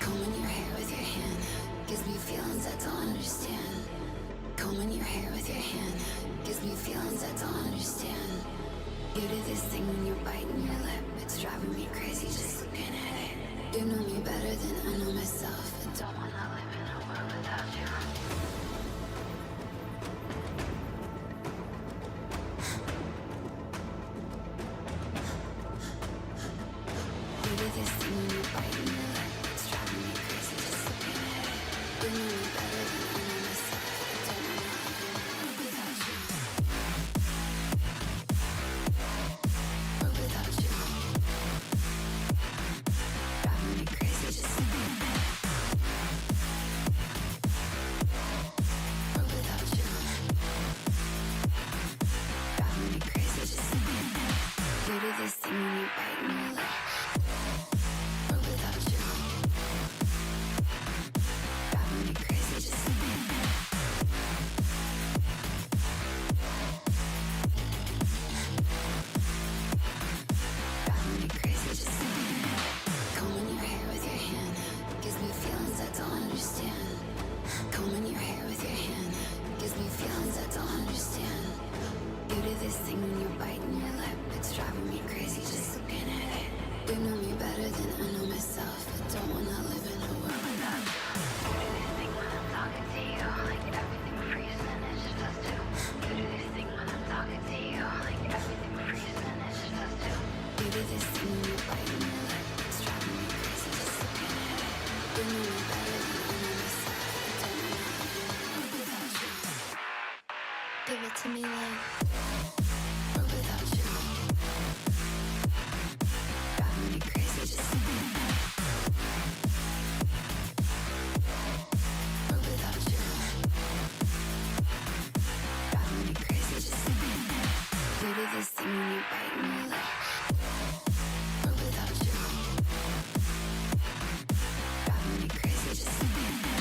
Combing your hair with your hand gives me feelings I don't understand. Combing your hair with your hand gives me feelings I don't understand. You do this thing when you're biting your lip. It's driving me crazy just looking at it. You know me better than I know myself. I don't wanna live in a world without you. You do this thing when you're biting your lip. It's driving me crazy just looking at it. You know me better than I know myself. I don't wanna live in a world without you. Or without you. Driving me crazy just looking at it. Or without you. Driving me crazy just looking at it. You do this thing when you're biting your lip. Or without you. Driving me crazy just looking at it. Driving me crazy just looking at it. Combing your hair with your hand gives me feelings I don't understand. Combing your hair with your hand gives me feelings I don't understand. You do this thing when you're biting your lip. It's driving me crazy just looking at it. You know me better than I know myself. I don't wanna live in a world without you. You do this thing when I'm talking to you, like everything freezes and it's just us two. You do this thing when I'm talking to you, like everything freezes and it's just us two. You do this thing when you're biting your lip. It's driving me crazy just looking at it. You know me better than I know myself. I don't wanna live in a world without you. Give it to me like. Or without you. Driving me crazy just looking at it. Or without you. Driving me crazy just looking at it. You do this thing when you're biting your lip. Or without you. Driving me crazy just looking at it.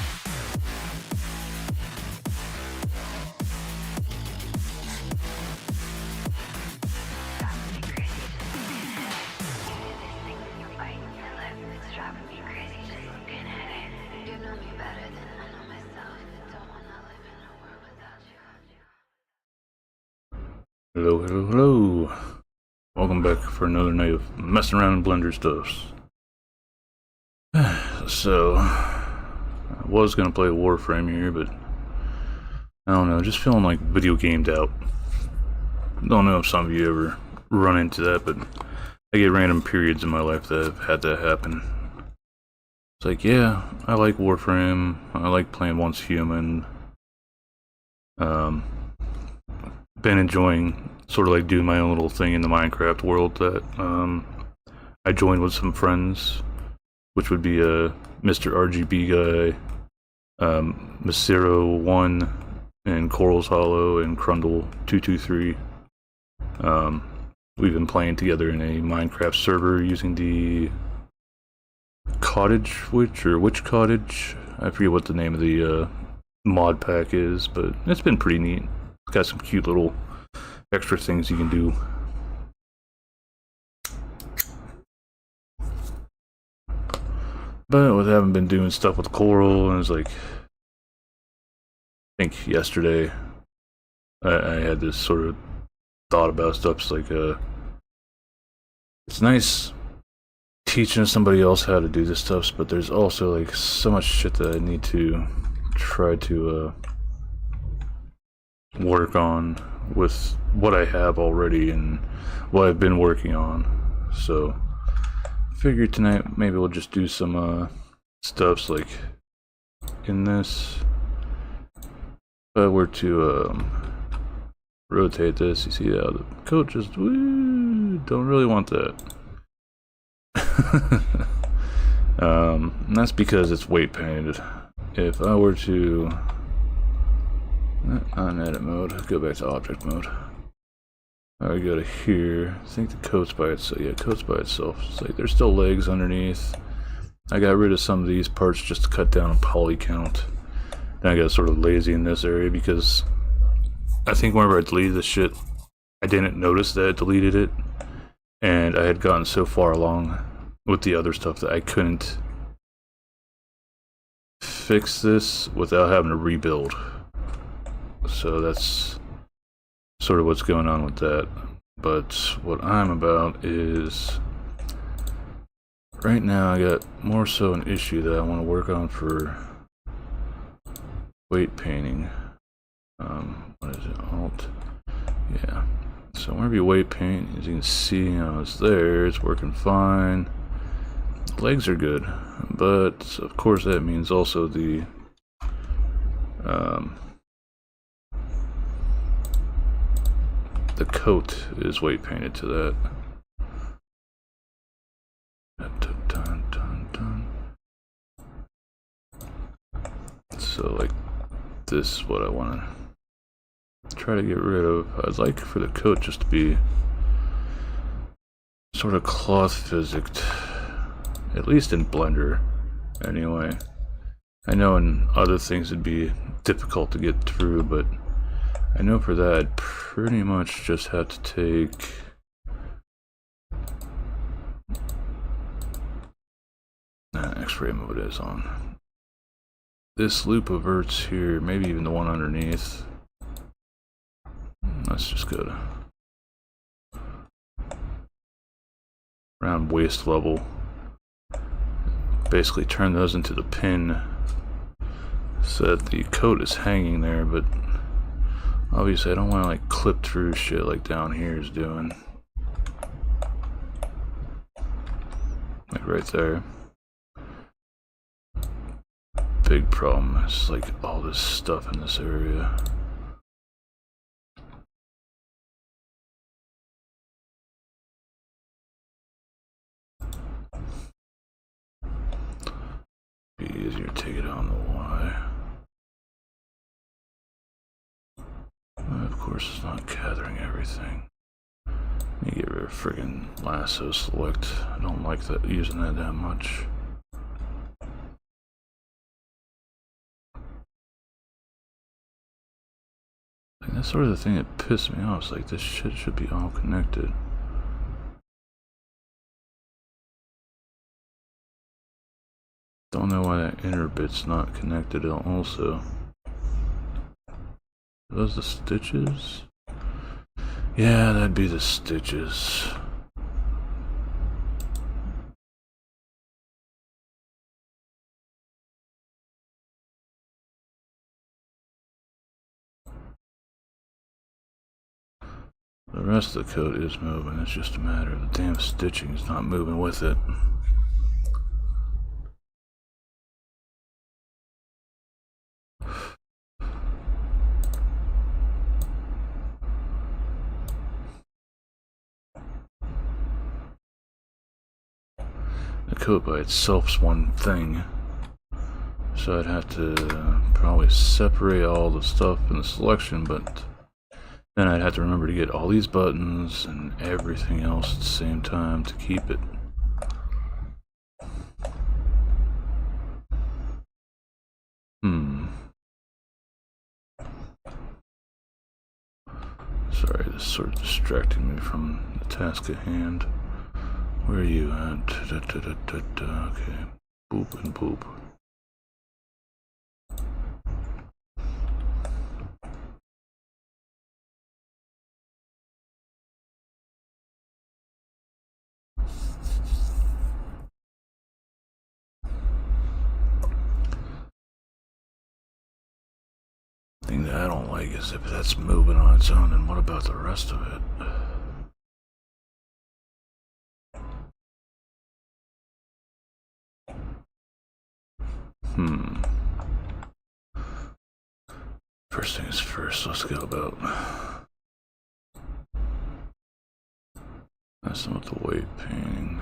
Driving me crazy just looking at it. You do this thing when you're biting your lip. It's driving me crazy just looking at it. You know me better than I know myself. I don't wanna live in a world without you. Hello, hello, hello. Welcome back for another night of messing around in Blender stuffs. So, I was gonna play Warframe here, but I don't know, just feeling like video gamed out. Don't know if some of you ever run into that, but I get random periods in my life that have had that happen. It's like, yeah, I like Warframe, I like playing Once Human. Been enjoying sort of like doing my own little thing in the Minecraft world that I joined with some friends, which would be Mr. RGB guy, Macero1, and Coral's Hollow, and Crundle223. We've been playing together in a Minecraft server using the Cottage Witch, or Witch Cottage. I forget what the name of the mod pack is, but it's been pretty neat. It's got some cute little extra things you can do. But with having been doing stuff with Coral, and it was like, I think yesterday, I had this sort of thought about stuff. It's like, it's nice teaching somebody else how to do this stuff, but there's also like so much shit that I need to try to work on with what I have already and what I've been working on. So I figured tonight maybe we'll just do some stuffs like in this. If I were to rotate this, you see how the coat just don't really want that. And that's because it's weight painted. If I were to on edit mode, go back to object mode. I go to here. I think the coat's by itself. Yeah, coat's by itself. It's like there's still legs underneath. I got rid of some of these parts just to cut down on poly count. Then I got sort of lazy in this area because I think whenever I deleted this shit, I didn't notice that I deleted it, and I had gotten so far along with the other stuff that I couldn't fix this without having to rebuild. So that's sort of what's going on with that. But what I'm about is, right now I got more so an issue that I want to work on for weight painting. What is it? Alt. Yeah. So whenever you weight paint, as you can see, it's there, it's working fine. Legs are good, but of course that means also the coat is weight painted to that. So like this is what I want to try to get rid of. I'd like for the coat just to be sort of cloth physicked, at least in Blender anyway. I know in other things it'd be difficult to get through, but I know for that I'd pretty much just have to take X-ray mode is on. This loop of verts here, maybe even the one underneath. That's just good. Around waist level. Basically turn those into the pin so that the coat is hanging there, but obviously I don't want to like clip through shit like down here is doing. Like right there. Big problem is like all this stuff in this area. Be easier to take it on the Y. Of course it's not gathering everything. Let me get rid of friggin' lasso select. I don't like that, using that much. Like, that's sort of the thing that pissed me off. It's like this shit should be all connected. Don't know why that inner bit's not connected also. Are those the stitches? Yeah, that'd be the stitches. The rest of the coat is moving, it's just a matter of the damn stitching is not moving with it. The coat by itself is one thing, so I'd have to probably separate all the stuff in the selection, but then I'd have to remember to get all these buttons and everything else at the same time to keep it. Sorry, this is sort of distracting me from the task at hand. Where are you at? Okay. Boop and boop. The thing that I don't like is if that's moving on its own, and what about the rest of it? First things first, let's go about messing with the weight painting.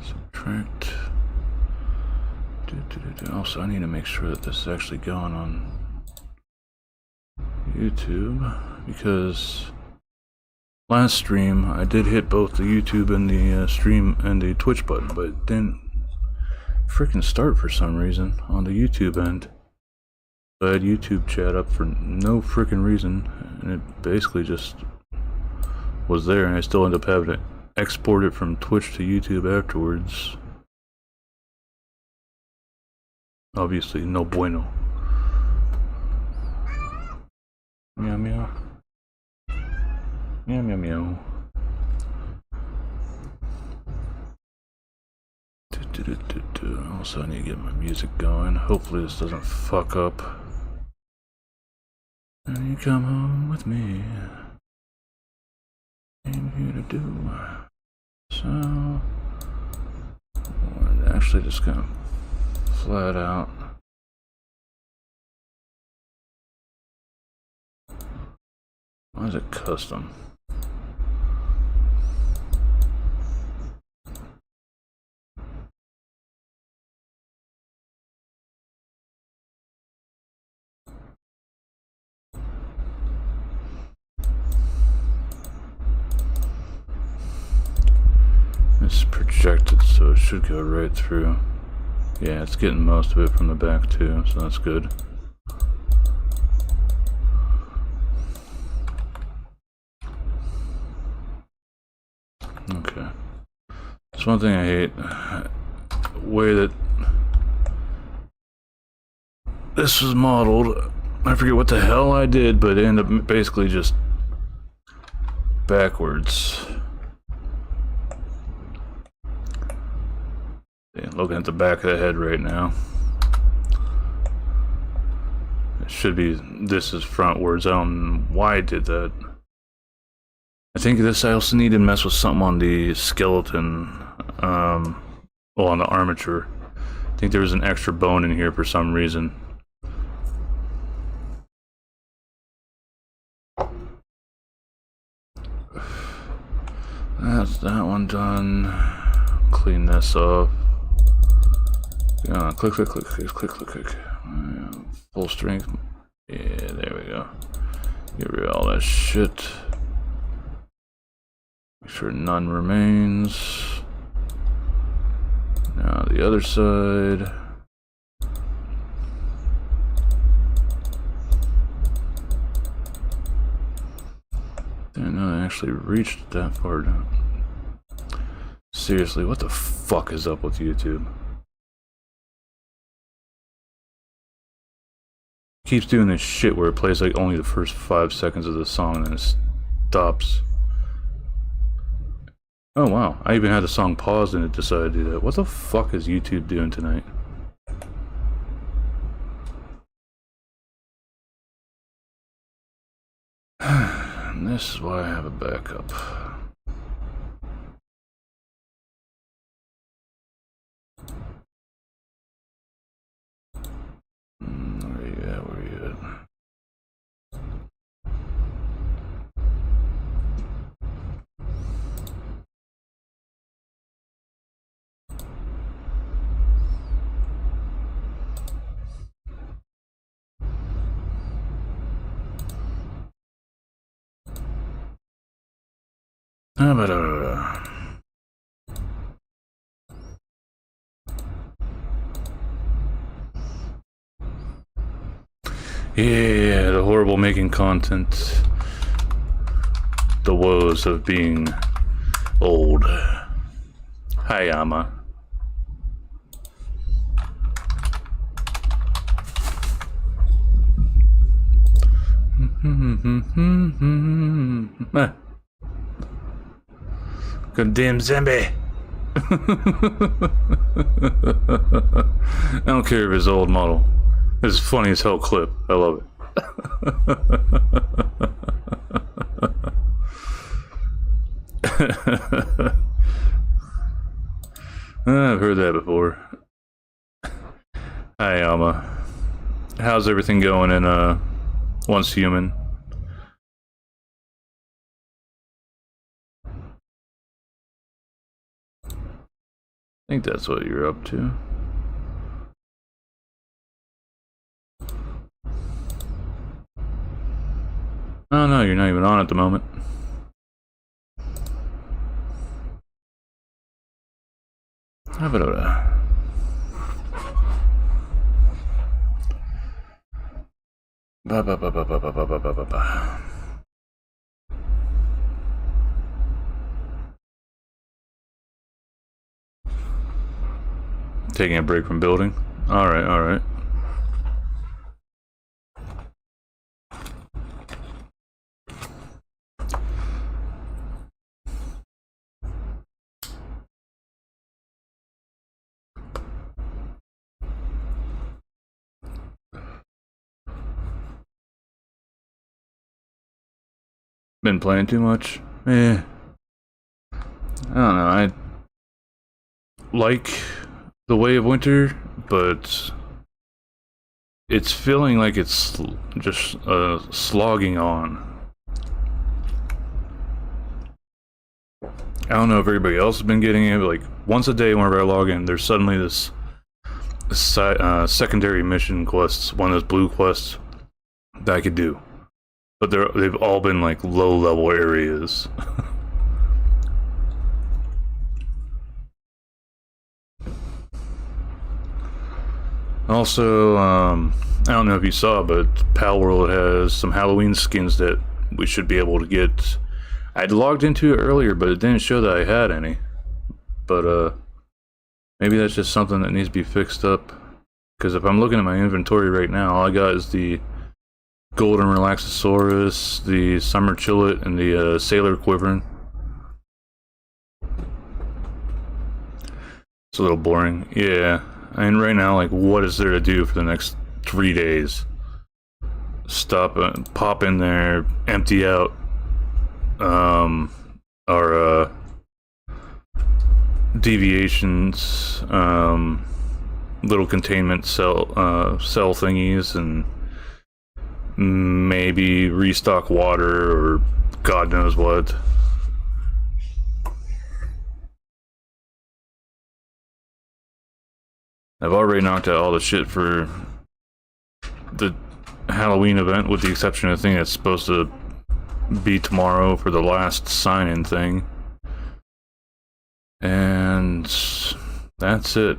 Subtract. Also, I need to make sure that this is actually going on YouTube, because last stream, I did hit both the YouTube and the stream and the Twitch button, but it didn't freaking start for some reason on the YouTube end. So I had YouTube chat up for no freaking reason, and it basically just was there, and I still ended up having to export it from Twitch to YouTube afterwards. Obviously, no bueno. Meow meow. Meow meow meow. Also, I need to get my music going. Hopefully, this doesn't fuck up. And you come home with me. I'm here to do. So, I'm actually just gonna flat out. Why is it custom? It's projected, so it should go right through. Yeah, it's getting most of it from the back too, so that's good. Okay. That's one thing I hate. The way that this was modeled, I forget what the hell I did, but it ended up basically just backwards. Yeah, looking at the back of the head right now. It should be, this is frontwards. I don't know why I did that. I think this, I also need to mess with something on the skeleton, well, on the armature. I think there was an extra bone in here for some reason. That's that one done. Clean this off. Click, click, click, click, click, click, click. Full strength. Yeah, there we go. Get rid of all that shit. Make sure none remains. Now the other side. Didn't know I actually reached that far down. Seriously, what the fuck is up with YouTube? Keeps doing this shit where it plays like only the first 5 seconds of the song and then it stops. Oh wow, I even had the song paused and it decided to do that. What the fuck is YouTube doing tonight? And this is why I have a backup. Where you at? Where you at? Yeah, the horrible making content. The woes of being old. Hi, Amma. Goddamn zombie. I don't care if it's old model. It's funny as hell clip. I love it. I've heard that before. Hi, Alma. How's everything going in Once Human? I think that's what you're up to. Oh no, you're not even on at the moment. Taking a break from building. Alright, alright. Been playing too much? I don't know. I like the way of winter, but it's feeling like it's just slogging on. I don't know if everybody else has been getting it, but like once a day whenever I log in, there's suddenly this secondary mission quests, one of those blue quests that I could do. But they've all been like low-level areas. Also, I don't know if you saw, but Pal World has some Halloween skins that we should be able to get. I'd logged into it earlier, but it didn't show that I had any. But maybe that's just something that needs to be fixed up. Because if I'm looking at my inventory right now, all I got is the Golden Relaxosaurus, the Summer Chillet, and the Sailor Quiverin. It's a little boring. Yeah. I mean, right now, like, what is there to do for the next 3 days? Stop, pop in there, empty out our deviations, little containment cell thingies, and maybe restock water or God knows what. I've already knocked out all the shit for the Halloween event, with the exception of the thing that's supposed to be tomorrow for the last sign-in thing. And that's it.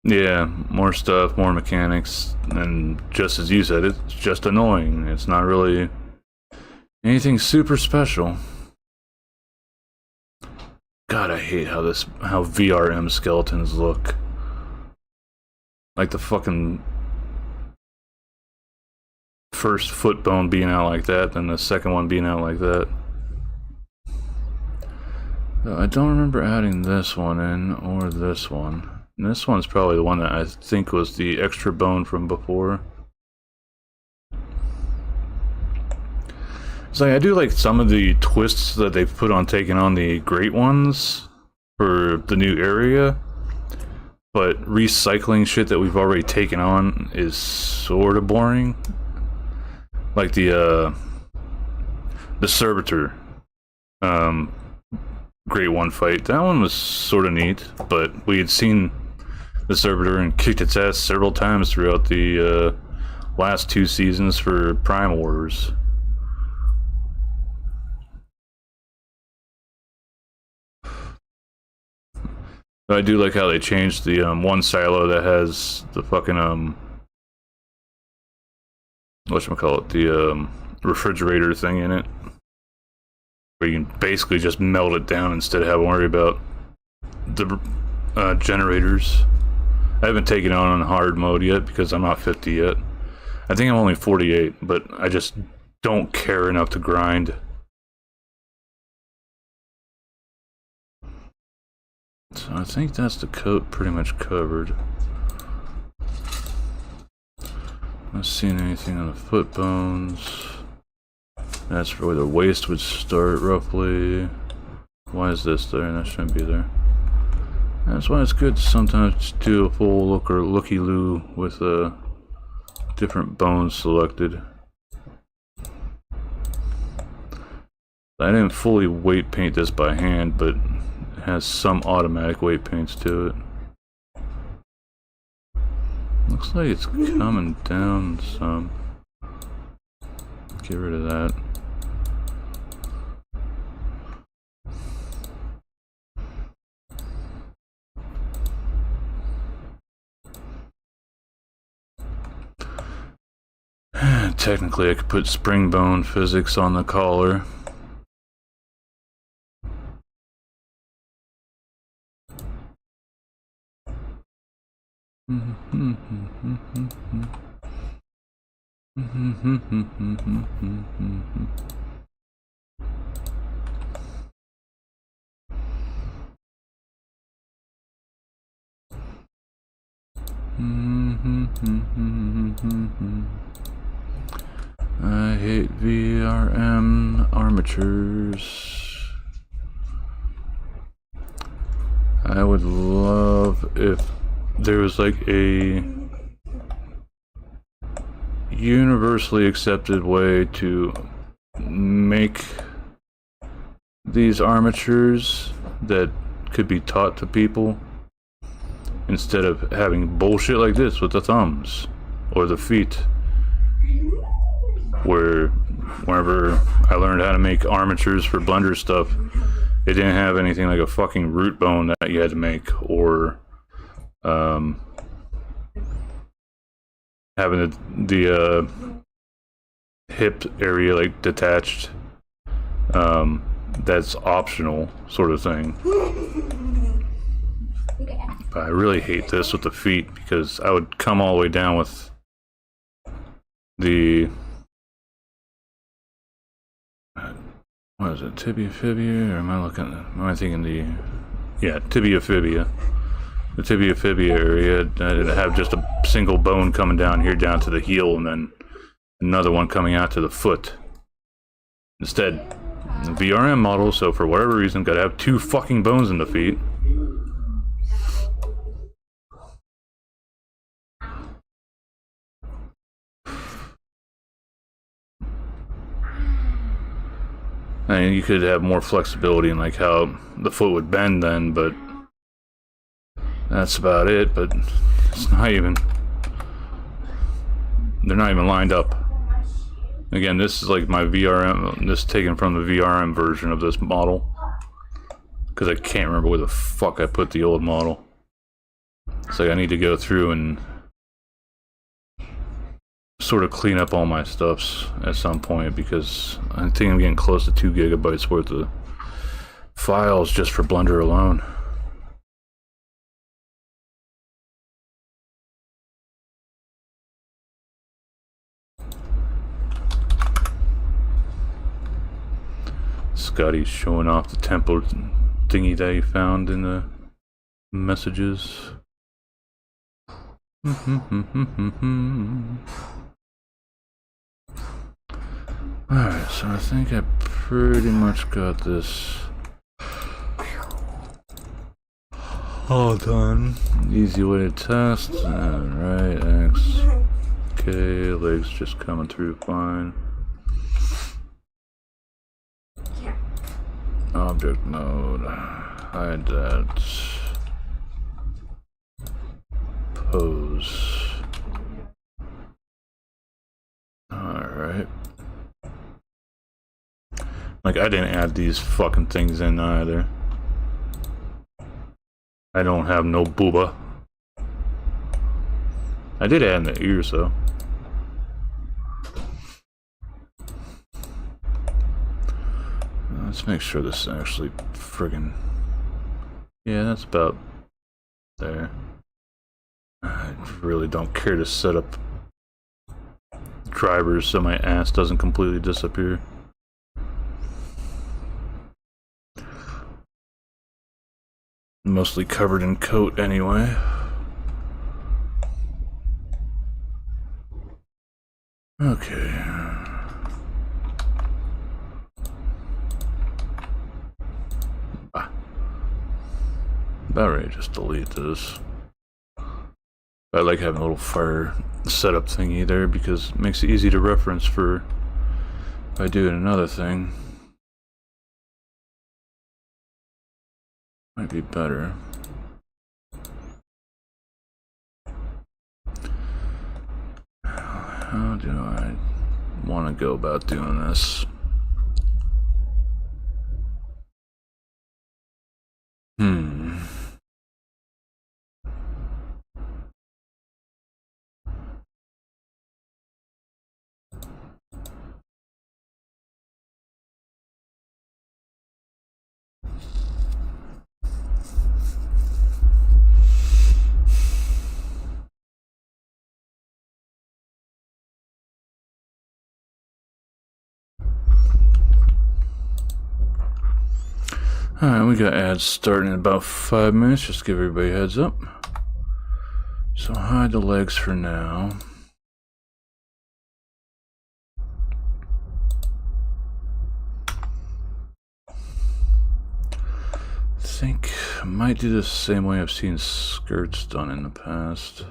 Yeah, more stuff, more mechanics, and just as you said, it's just annoying. It's not really anything super special. God, I hate how VRM skeletons look. Like the fucking first foot bone being out like that, then the second one being out like that. I don't remember adding this one in, or this one. And this one's probably the one that I think was the extra bone from before. It's like, I do like some of the twists that they've put on taking on the great ones for the new area, but recycling shit that we've already taken on is sort of boring. Like the Servitor Great One fight. That one was sort of neat, but we had seen the Servitor and kicked its ass several times throughout the last 2 seasons for Prime Wars. I do like how they changed the one silo that has the fucking whatchamacallit, the refrigerator thing in it, where you can basically just melt it down instead of having to worry about the generators. I haven't taken it on hard mode yet because I'm not 50 yet. I think I'm only 48, but I just don't care enough to grind. So I think that's the coat pretty much covered. Not seeing anything on the foot bones. That's where the waist would start roughly. Why is this there? That shouldn't be there. That's why it's good to sometimes do a full look or looky-loo with different bones selected. I didn't fully weight paint this by hand, but it has some automatic weight paints to it. Looks like it's coming down some. Get rid of that. Technically, I could put spring bone physics on the collar. I hate VRM armatures. I would love if there was like a universally accepted way to make these armatures that could be taught to people instead of having bullshit like this with the thumbs or the feet. Where whenever I learned how to make armatures for blender stuff, it didn't have anything like a fucking root bone that you had to make, or having the hip area like detached. That's optional sort of thing. But I really hate this with the feet because I would come all the way down with the what is it, tibia fibia, or am I thinking tibia fibia. The tibia fibia area, I'd have just a single bone coming down here down to the heel and then another one coming out to the foot. Instead, the VRM model, so for whatever reason, gotta have two fucking bones in the feet. I mean, you could have more flexibility in like how the foot would bend then, but that's about it. But it's not even, they're not even lined up. Again, this is like my VRM, this is taken from the VRM version of this model, because I can't remember where the fuck I put the old model. It's like I need to go through and sort of clean up all my stuffs at some point, because I think I'm getting close to 2 gigabytes worth of files just for Blender alone. Scotty's showing off the temple thingy that he found in the messages. Alright, so I think I pretty much got this all done. Easy way to test. Alright, X. Okay, legs just coming through fine. Object mode. Hide that. Pose. Alright. Like, I didn't add these fucking things in either. I don't have no booba. I did add in the ears though. Let's make sure this is actually friggin'... Yeah, that's about there. I really don't care to set up drivers so my ass doesn't completely disappear. Mostly covered in coat anyway. Okay. About ready to just delete this. I like having a little fire setup thingy there because it makes it easy to reference for if I do another thing. Might be better. How do I want to go about doing this? Alright, we got ads starting in about 5 minutes, just to give everybody a heads up. So hide the legs for now. I think I might do this the same way I've seen skirts done in the past.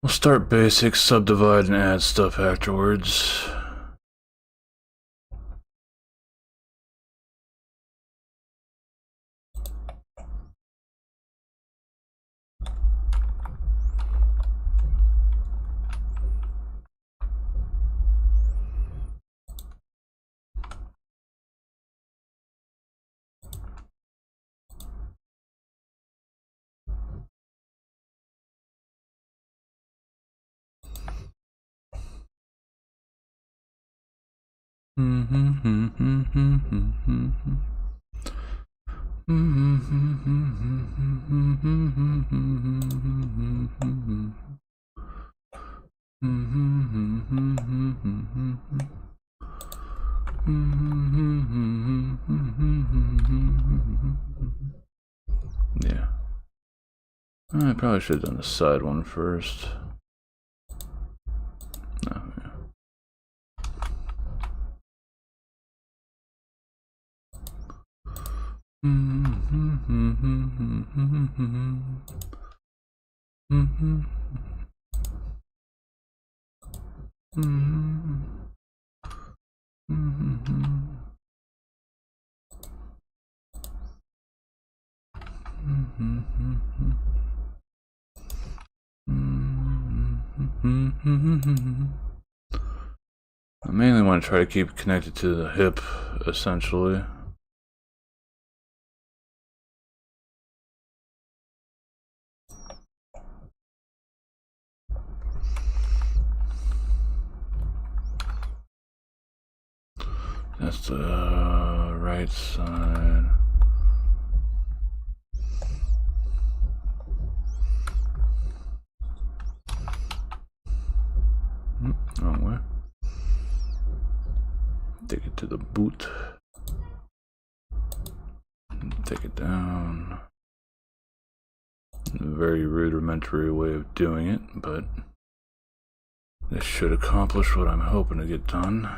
We'll start basic, subdivide, and add stuff afterwards. Yeah. I probably should have done the side one first. No, yeah. I mainly want to try to keep it connected to the hip, essentially. That's the right side. Wrong way. Take it to the boot. Take it down. A very rudimentary way of doing it, but this should accomplish what I'm hoping to get done.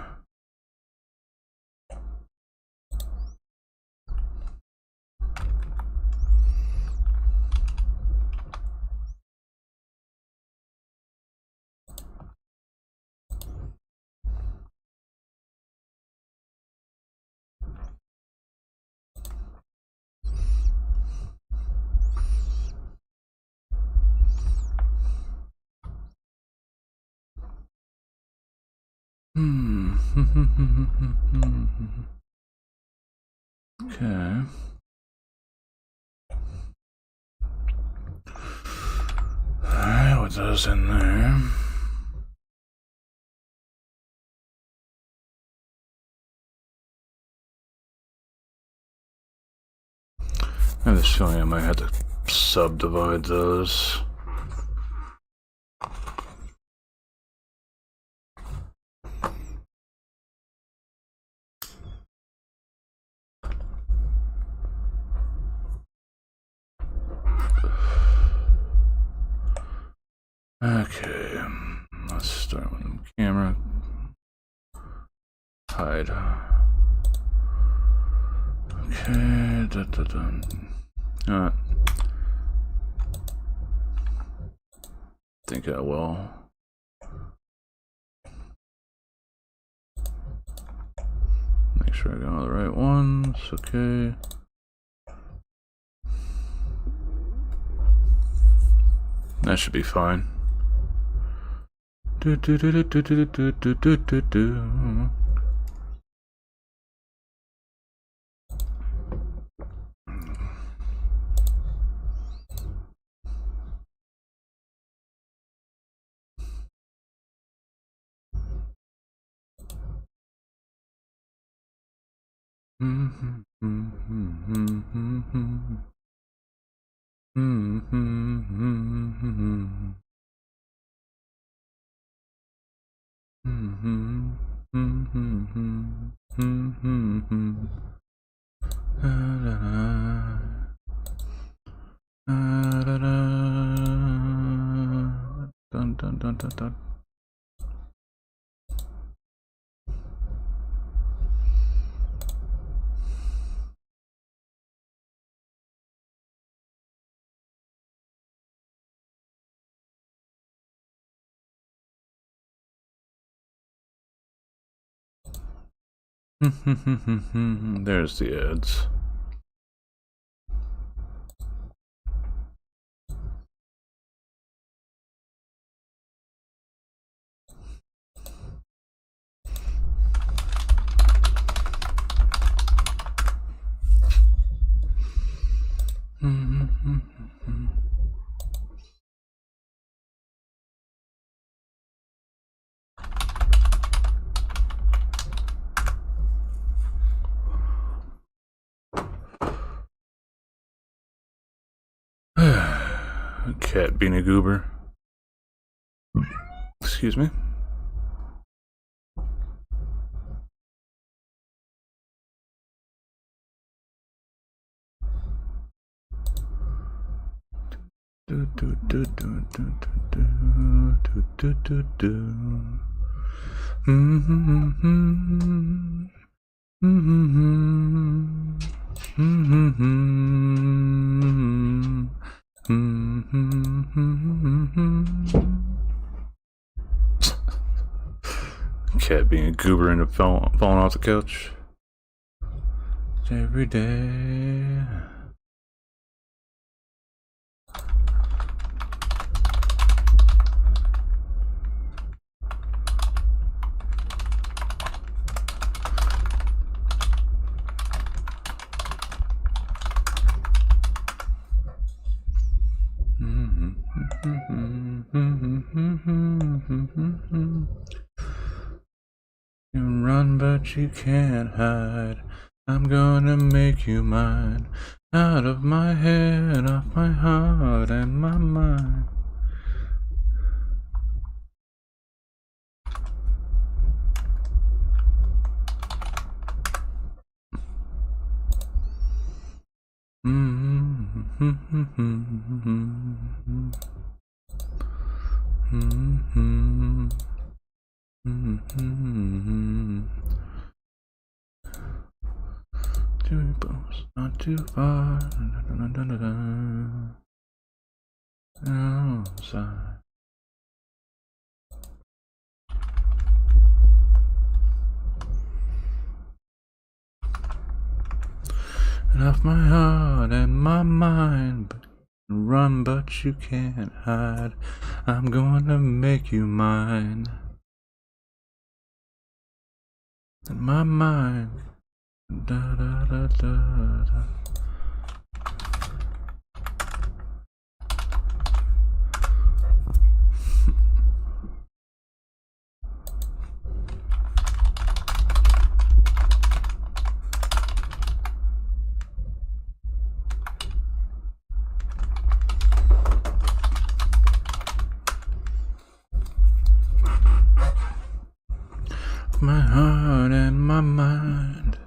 Okay. Alright, with those in there. I have this feeling I might have to subdivide those. camera. Hide. Okay. Think I will. Make sure I got all the right ones. Okay. That should be fine. Do do do do do do do do do do do. Dun dun dun dun dun. There's the ads. Cat being a goober. Excuse me. Do do do do do do do do do do. Cat being a goober and falling off the couch every day. You run but you can't hide. I'm gonna make you mine. Out of my head, off my heart and my mind. Too close, not too far. Outside. And off my heart and my mind. Run, but you can't hide. I'm gonna make you mine. In my mind. Da da da da da. My heart and my mind.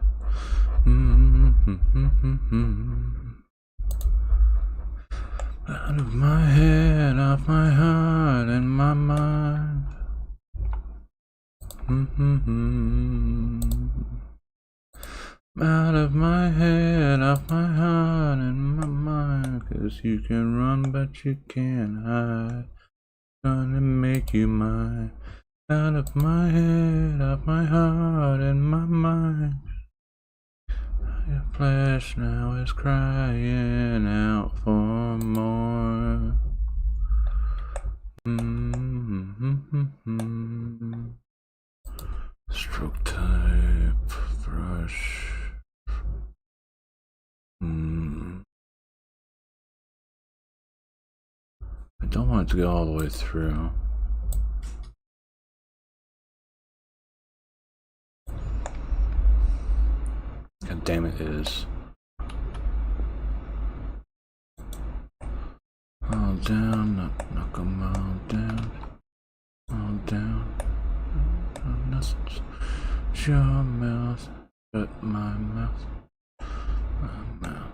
Out of my head, off my heart and my mind. Out of my head, off my heart, and my mind. 'Cause you can run, but you can't hide. Gonna make you mine. Out of my head, off my heart, and my mind. Your flesh now is crying out for more. Stroke type, brush. I don't want it to go all the way through. God damn it, it is. All down, knock 'em all down. All down. Nothing. Shut your mouth. Shut my mouth. My mouth.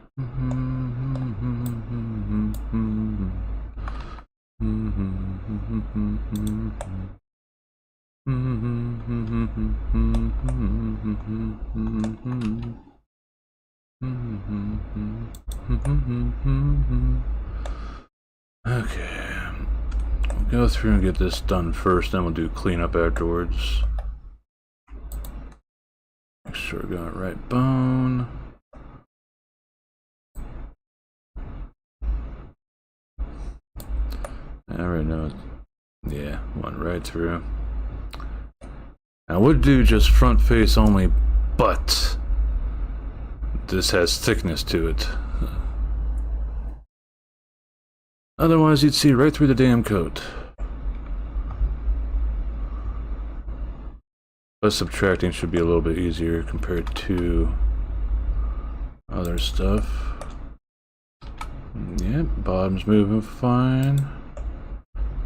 Okay, we'll go through and get this done first, then we'll do cleanup afterwards. Make sure we got it right bone. I already know. Yeah, went right through. I would do just front face only, but this has thickness to it. Otherwise, you'd see right through the damn coat. But subtracting should be a little bit easier compared to other stuff. Yep, bottom's moving fine.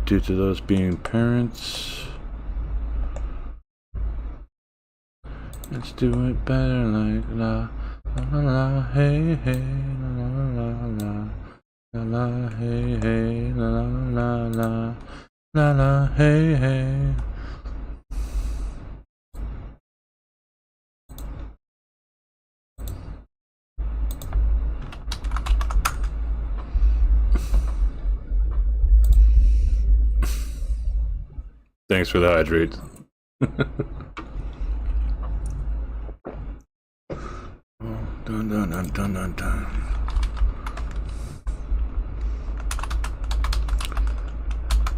Due to those being parents. Let's do it better like la la la hey hey la la la la la hey hey la la la la la hey hey. Thanks for the hydrate. Dun dun dun dun dun dun.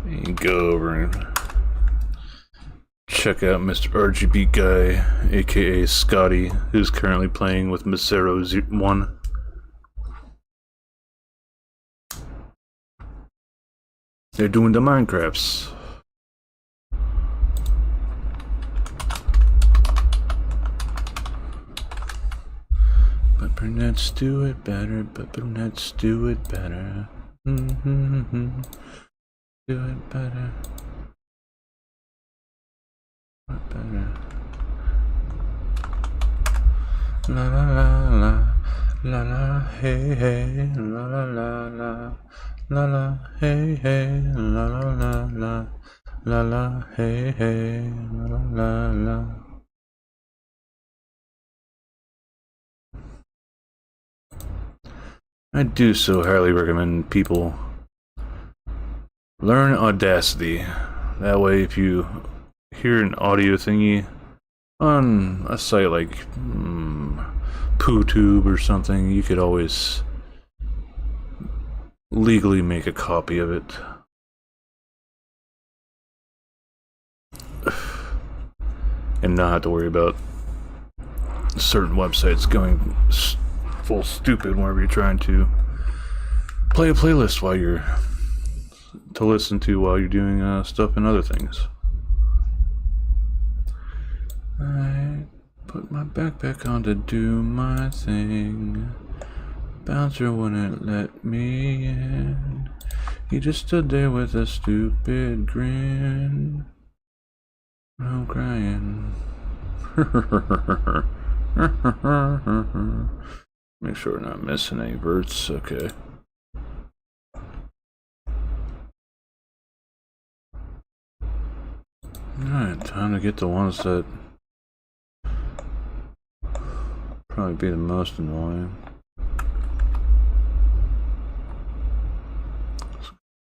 You go over and check out Mr. RGB Guy, aka Scotty, who's currently playing with Misero 1. They're doing the Minecrafts. But brunettes do it better, but brunettes do it better. Do it better. Do it better. La la la la. La la hey hey. La la la la. La la hey hey. La la la la. La la hey hey. La la la la. I do so highly recommend people learn Audacity. That way, if you hear an audio thingy on a site like PooTube or something, you could always legally make a copy of it. And not have to worry about certain websites going full stupid whenever you're trying to play a playlist while you're doing stuff and other things. I put my backpack on to do my thing. Bouncer wouldn't let me in. He just stood there with a stupid grin. No crying. Make sure we're not missing any verts. Okay. Alright, time to get the ones that probably be the most annoying.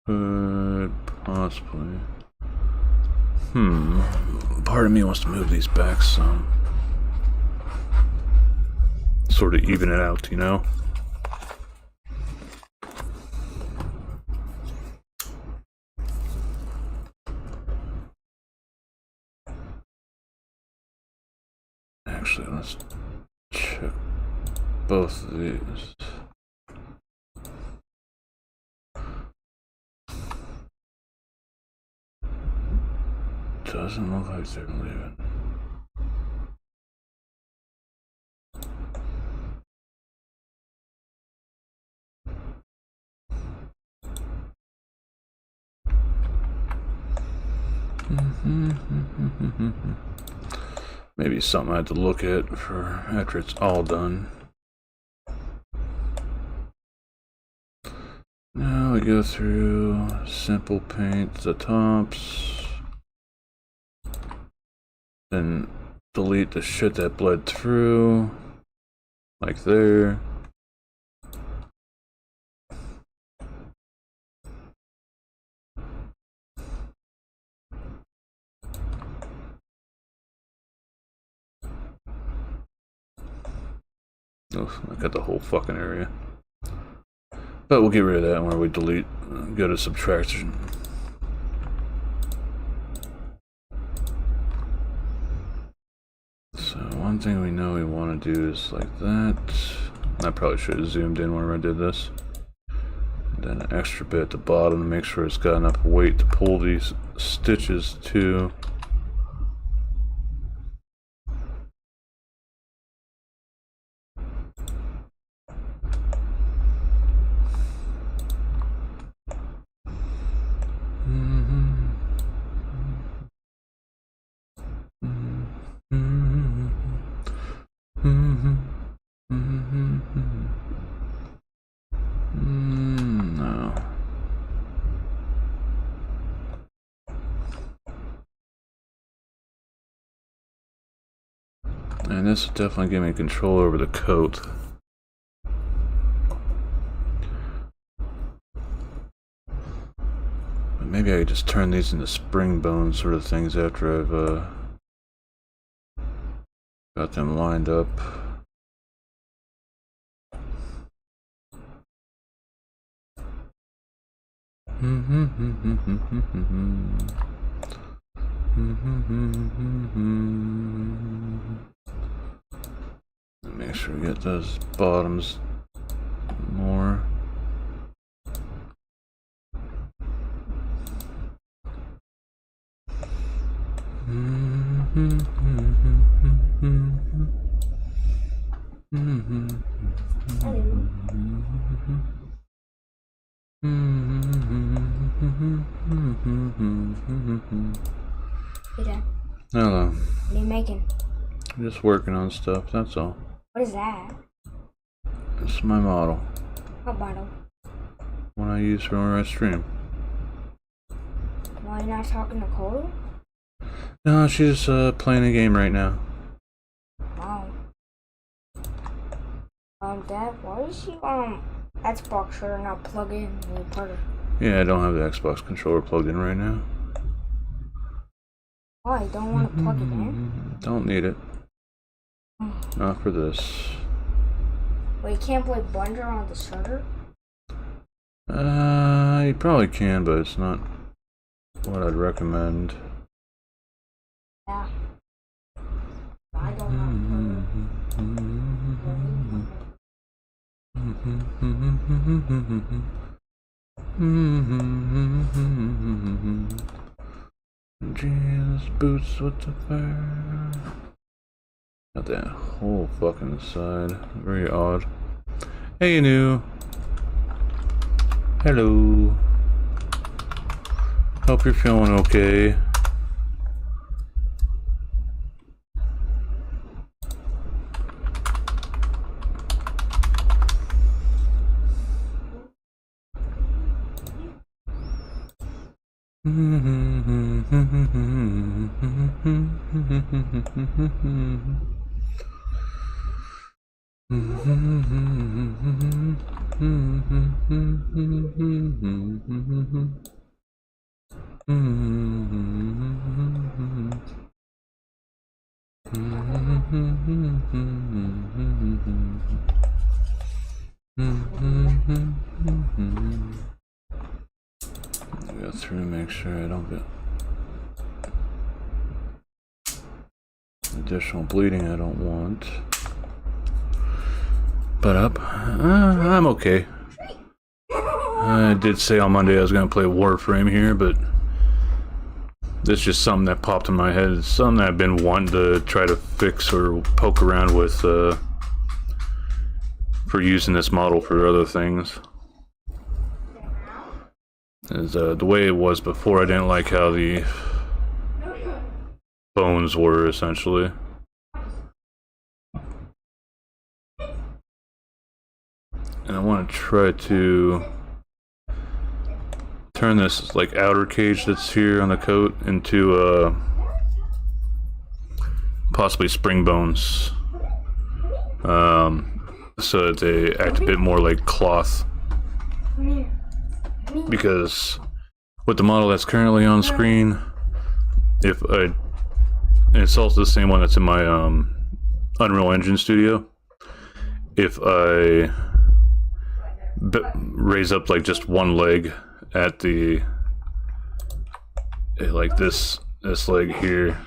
Could possibly. Part of me wants to move these back some. Sort of even it out, you know? Actually, let's check both of these. Doesn't look like they're leaving. Maybe something I have to look at for after it's all done. Now we go through simple paint the tops, then delete the shit that bled through, like there. Oh, I got the whole fucking area. But we'll get rid of that when we delete, go to subtraction. So one thing we know we want to do is like that. I probably should have zoomed in when I did this. And then an extra bit at the bottom to make sure it's got enough weight to pull these stitches to. No. And this will definitely give me control over the coat. But maybe I could just turn these into spring bone sort of things after I've got them lined up. Make sure we get those bottoms more. Hey Dad, Hello. what are you making? I'm just working on stuff, that's all. What is that? It's my model. What bottle? One I use for our stream. Why are you not talking to Cole? No, she's playing a game right now. Wow. Dad, why is she Xbox sure not plug in when you put it? Yeah, I don't have the Xbox controller plugged in right now. Why? You don't want to plug it in? Don't need it. Not for this. Well, you can't play Blunder on the server? You probably can, but it's not what I'd recommend. Yeah. I don't have Jesus, boots with the fire. Got that whole fucking side. Very odd. Hey, Anu. Hello. Hope you're feeling okay. Go through and make sure I don't get additional bleeding I don't want. But I'm okay. I did say on Monday I was going to play Warframe here, but it's just something that popped in my head. It's something that I've been wanting to try to fix or poke around with for using this model for other things. Is the way it was before, I didn't like how the bones were, essentially. And I want to try to turn this like outer cage that's here on the coat into possibly spring bones, so that they act a bit more like cloth. Because with the model that's currently on screen, and it's also the same one that's in my Unreal Engine studio, if I raise up like just one leg at the like this leg here,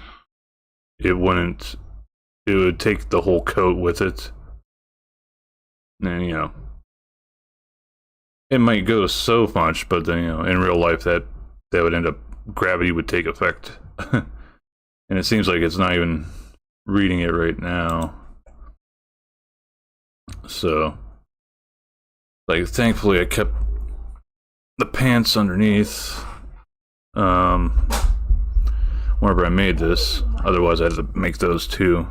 it would take the whole coat with it, and you know, it might go so much, but then, you know, in real life that would end up, gravity would take effect. And it seems like it's not even reading it right now. So, like, thankfully I kept the pants underneath whenever I made this. Otherwise I had to make those too.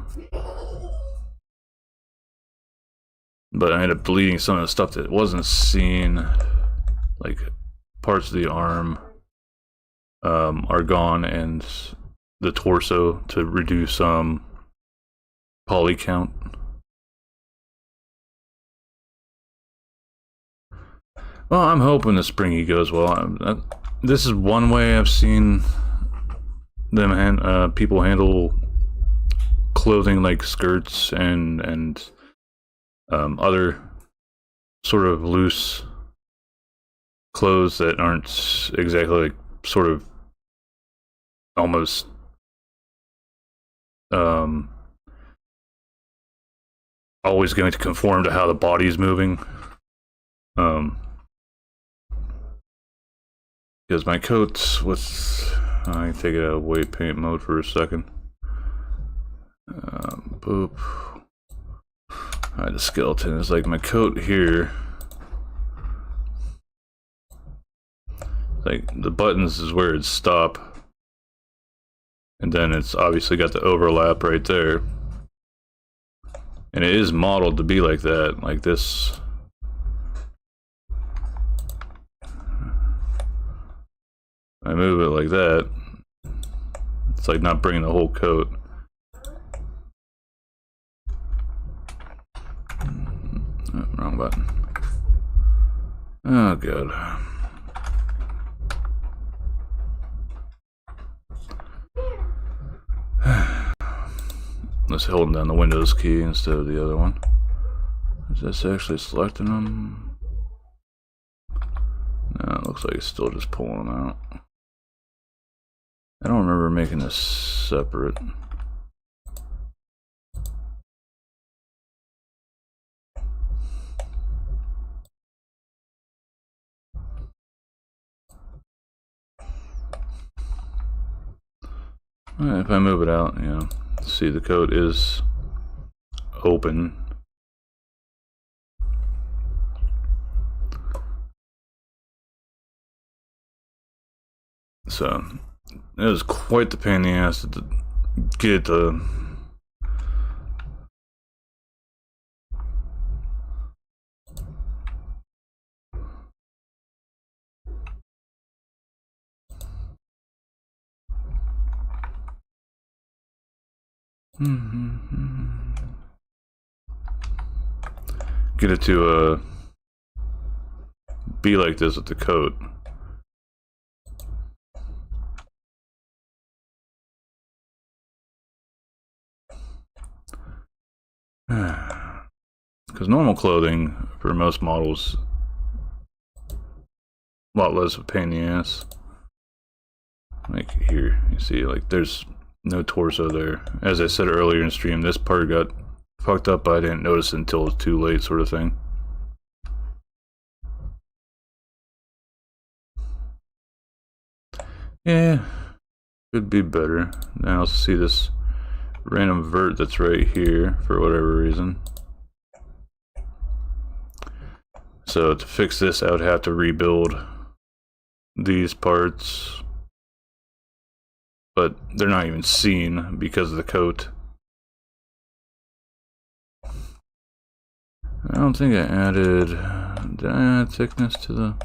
But I ended up deleting some of the stuff that wasn't seen, like parts of the arm are gone, and the torso, to reduce poly count. Well, I'm hoping the springy goes well. This is one way I've seen them people handle clothing like skirts and other sort of loose clothes that aren't exactly like sort of almost always going to conform to how the body's moving. Because my coat with, I can take it out of weight paint mode for a second. Boop. Alright, the skeleton is like my coat here. Like the buttons is where it stop, and then it's obviously got the overlap right there, and it is modeled to be like that, like this. I move it like that, it's like not bringing the whole coat. Oh, wrong button. Oh god. Let's holding down the Windows key instead of the other one. Is this actually selecting them? No, it looks like it's still just pulling them out. I don't remember making this separate. If I move it out, you know, see the coat is open. So it was quite the pain in the ass to get the Get it to be like this with the coat. Because normal clothing for most models, a lot less of a pain in the ass. Like here, you see, like there's no torso there. As I said earlier in stream, this part got fucked up, but I didn't notice it until it was too late, sort of thing. Yeah, could be better. Now let's see this random vert that's right here for whatever reason. So to fix this, I would have to rebuild these parts, but they're not even seen because of the coat. I don't think I added, did I add thickness to the,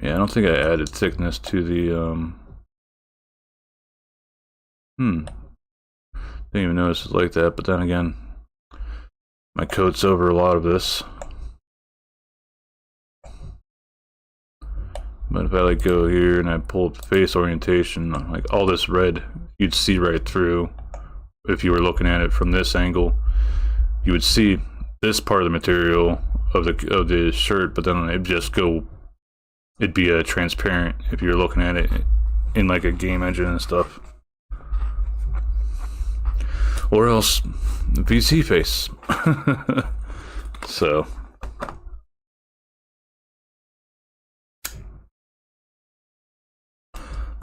yeah, I don't think I added thickness to the, didn't even notice it's like that, but then again, my coat's over a lot of this. But if I like go here and I pull up face orientation, like all this red, you'd see right through. If you were looking at it from this angle, you would see this part of the material of the shirt, but then it'd just go, it'd be transparent if you're looking at it in like a game engine and stuff. Or else VC face. So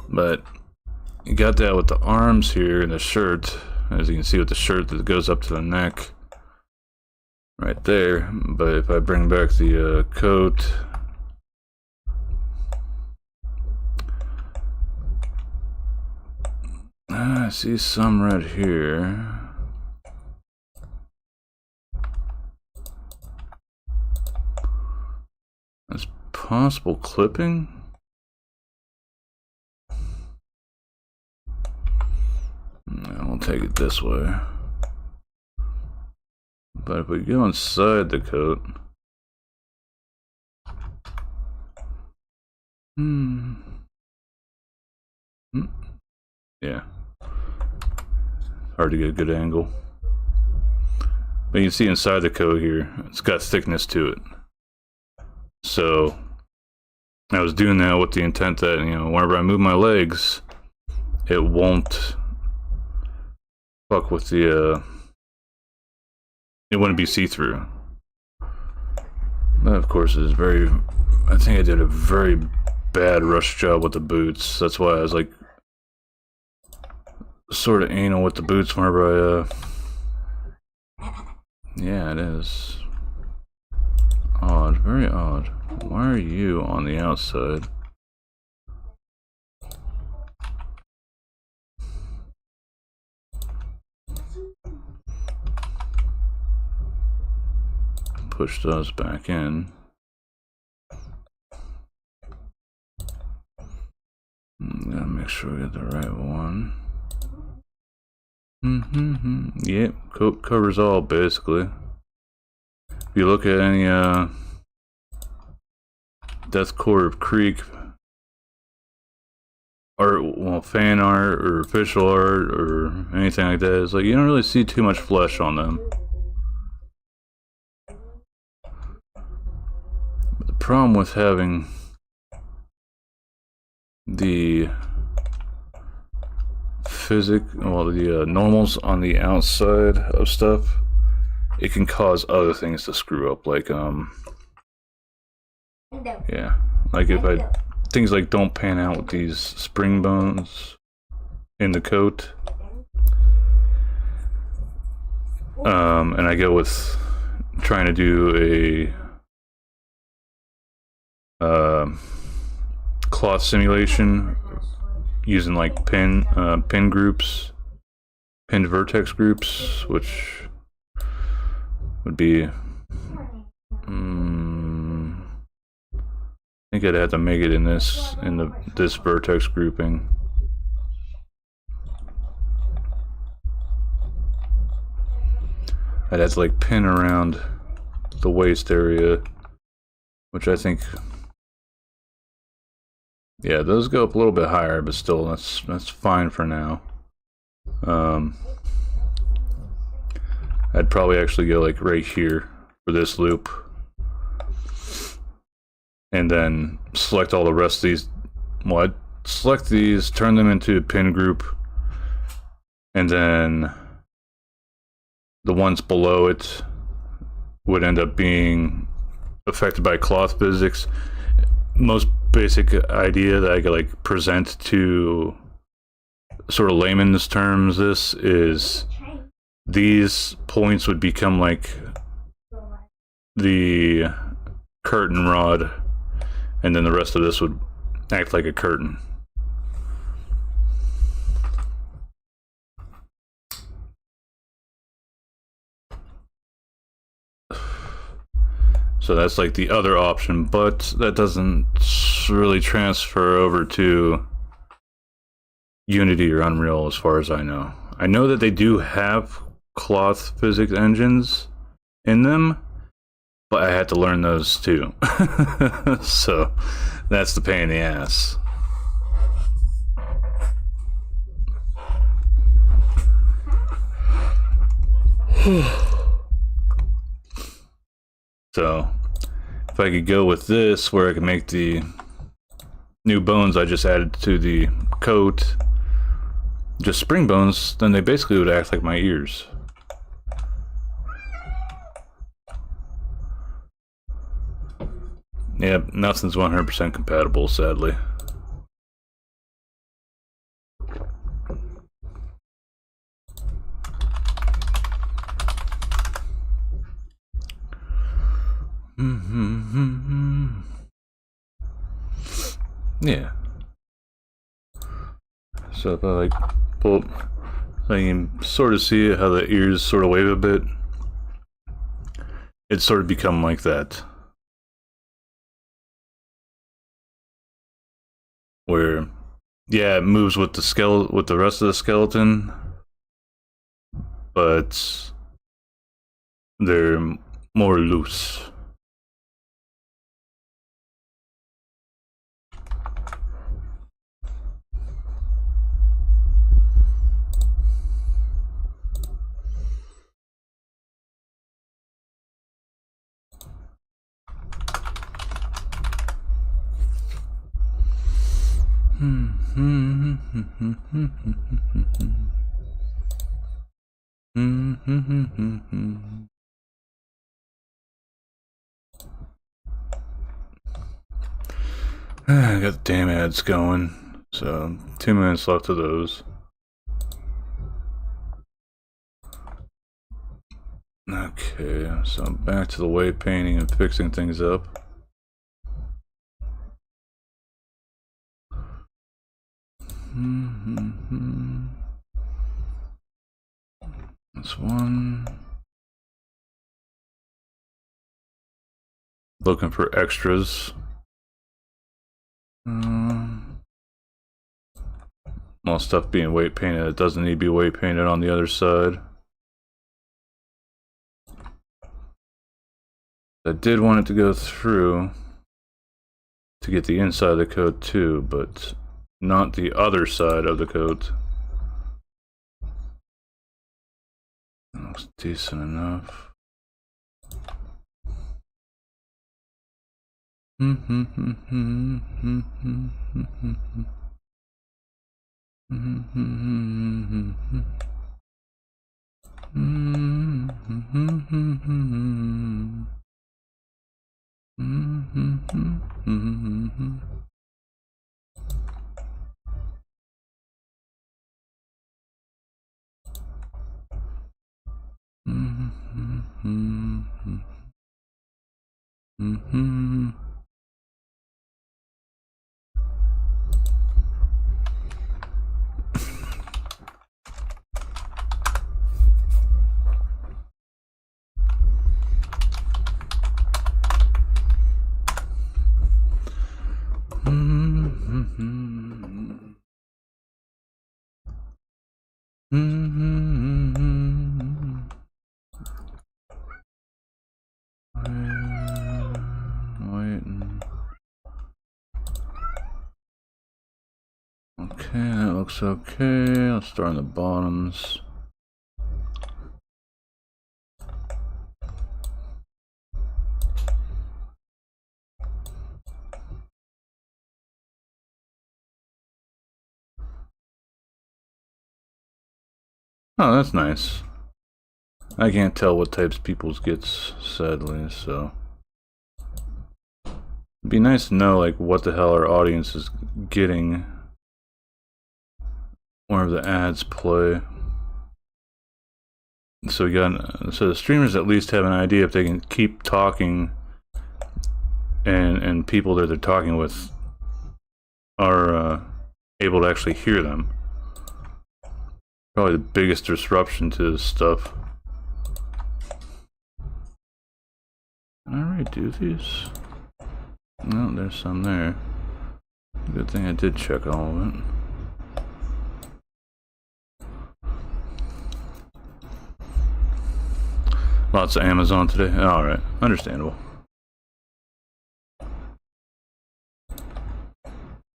but you got that with the arms here and the shirt, as you can see with the shirt that goes up to the neck right there. But if I bring back the coat, I see some red here. That's possible clipping. I'll take it this way. But if we go inside the coat, yeah, hard to get a good angle. But you can see inside the coat here, it's got thickness to it. So I was doing that with the intent that, you know, whenever I move my legs, it won't fuck with the, it wouldn't be see-through. But of course it's very, I think I did a very bad rush job with the boots. That's why I was like sort of anal with the boots whenever I, yeah, it is. Odd, very odd. Why are you on the outside? Push those back in. Gotta make sure we get the right one. Yep, coat covers all basically. If you look at any Deathcore of Creek art, well, fan art or official art or anything like that, it's like you don't really see too much flesh on them. But the problem with having the the normals on the outside of stuff, it can cause other things to screw up, like yeah, like if things like don't pan out with these spring bones in the coat, and I go with trying to do a cloth simulation using like pin groups, pinned vertex groups, which would be I think I'd have to make it in this vertex grouping. I'd have to like pin around the waist area, which I think, yeah, those go up a little bit higher, but still that's fine for now. I'd probably actually go like right here for this loop, and then select all the rest of these. Well, I'd select these, turn them into a pin group, and then the ones below it would end up being affected by cloth physics. Most basic idea that I could like present to sort of layman's terms this is these points would become like the curtain rod, and then the rest of this would act like a curtain. So that's like the other option, but that doesn't really transfer over to Unity or Unreal as far as I know. I know that they do have cloth physics engines in them, but I had to learn those too. So that's the pain in the ass. So if I could go with this, where I can make the new bones I just added to the coat just spring bones, then they basically would act like my ears. Yep, nothing's 100% compatible, sadly. Yeah. So if I like pull up, I can sort of see how the ears sort of wave a bit. It sort of become like that. Where, yeah, it moves with the with the rest of the skeleton, but they're more loose. I got the damn ads going, so 2 minutes left of those. Okay, so back to the weight painting and fixing things up. That's one. Looking for extras. More stuff being weight painted that doesn't need to be weight painted on the other side. I did want it to go through to get the inside of the coat too, but not the other side of the coat. That looks decent enough. Okay, that looks okay. Let's start on the bottoms. Oh, that's nice. I can't tell what types people's gets, sadly, so it'd be nice to know like what the hell our audience is getting whenever the ads play. So the streamers at least have an idea if they can keep talking and people that they're talking with are able to actually hear them. Probably the biggest disruption to this stuff. Can I redo these? No, there's some there. Good thing I did check all of it. Lots of Amazon today. Alright, understandable.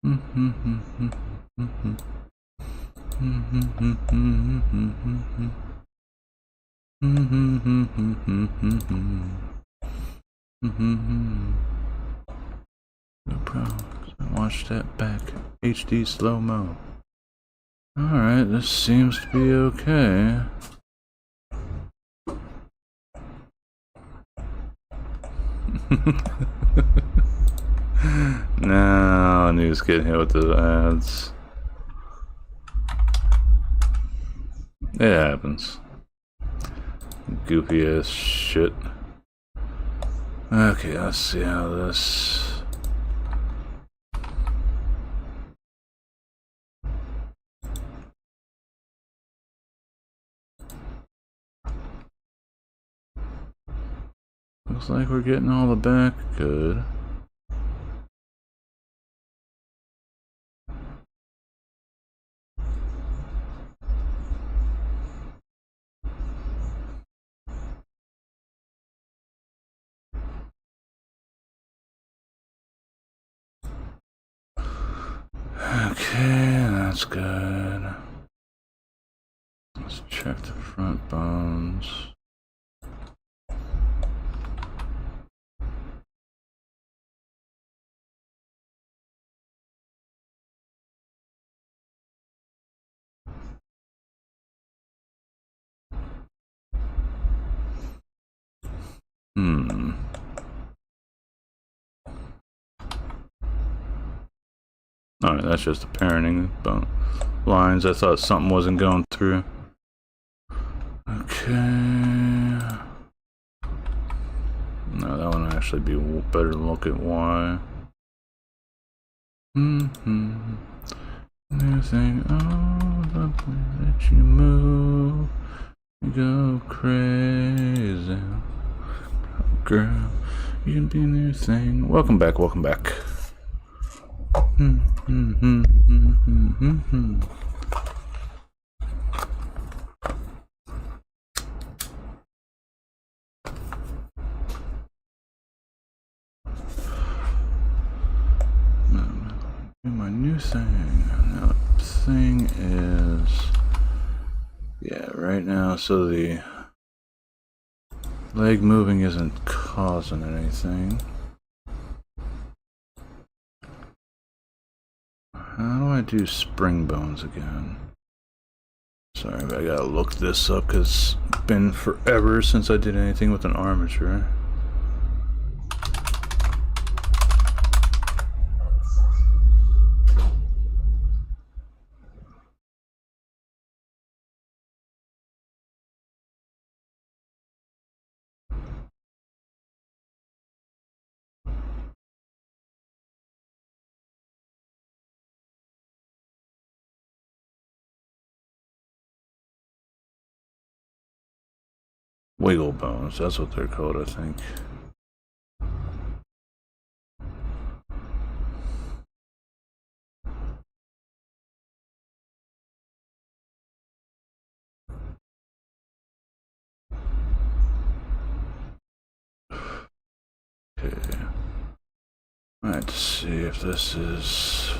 No problem. Watch that back. HD slow-mo. Alright, this seems to be okay. No, news getting hit with the ads. It happens. Goofy ass shit. Okay, let's see how this. Looks like we're getting all the back good. Okay, that's good. Let's check the front bones. Alright, that's just the parenting lines. I thought something wasn't going through. Okay. No, that one would actually be better to look at why. New thing. Oh, the way that you move. You go crazy. Girl, you can be a new thing. Welcome back, welcome back. My new thing. Now, the thing is, yeah, right now, so the leg moving isn't causing anything. How do I do spring bones again? Sorry, but I gotta look this up because it's been forever since I did anything with an armature. Wiggle bones, that's what they're called, I think. Okay. Let's see if this is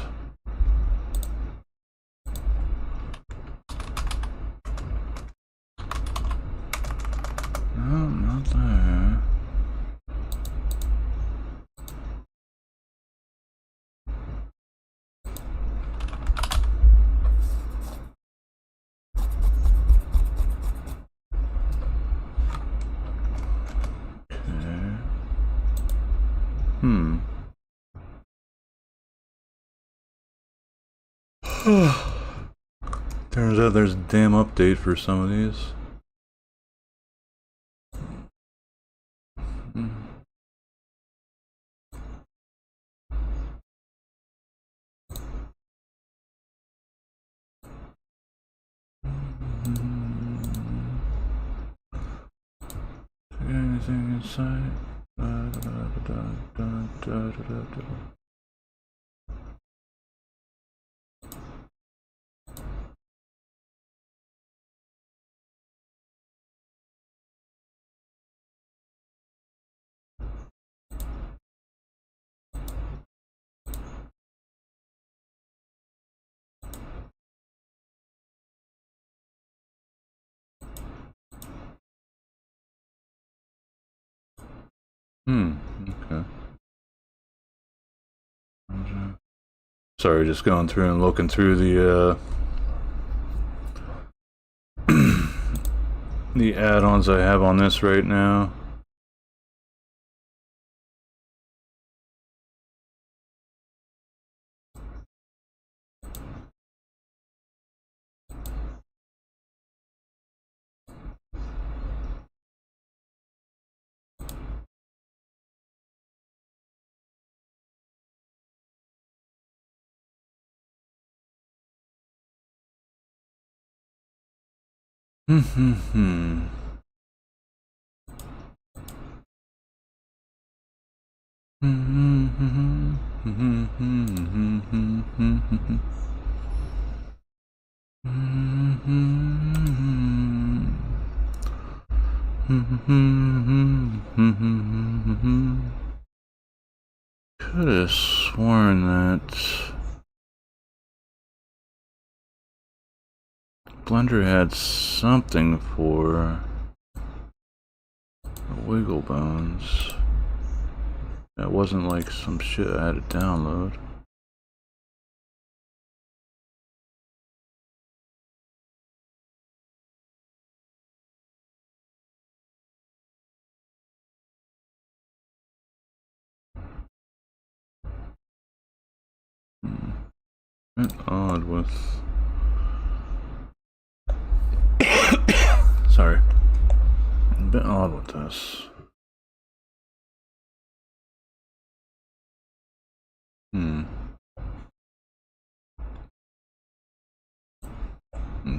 Turns out there's a damn update for some of these. Anything inside? Okay. Sorry, just going through and looking through the the add-ons I have on this right now. Could have sworn that Blender had something for wiggle bones. That wasn't like some shit I had to download. Bit odd with sorry. A bit odd with this. I'm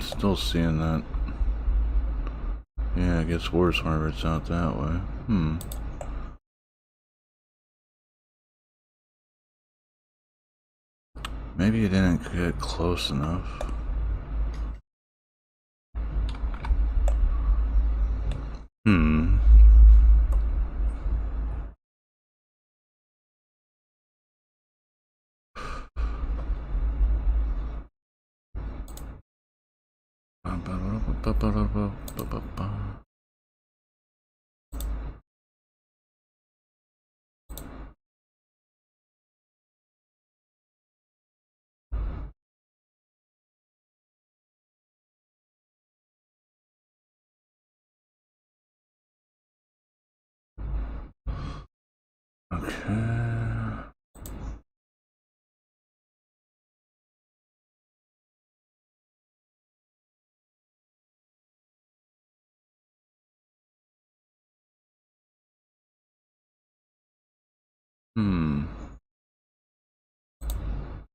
still seeing that. Yeah, it gets worse whenever it's out that way. Maybe it didn't get close enough. Okay.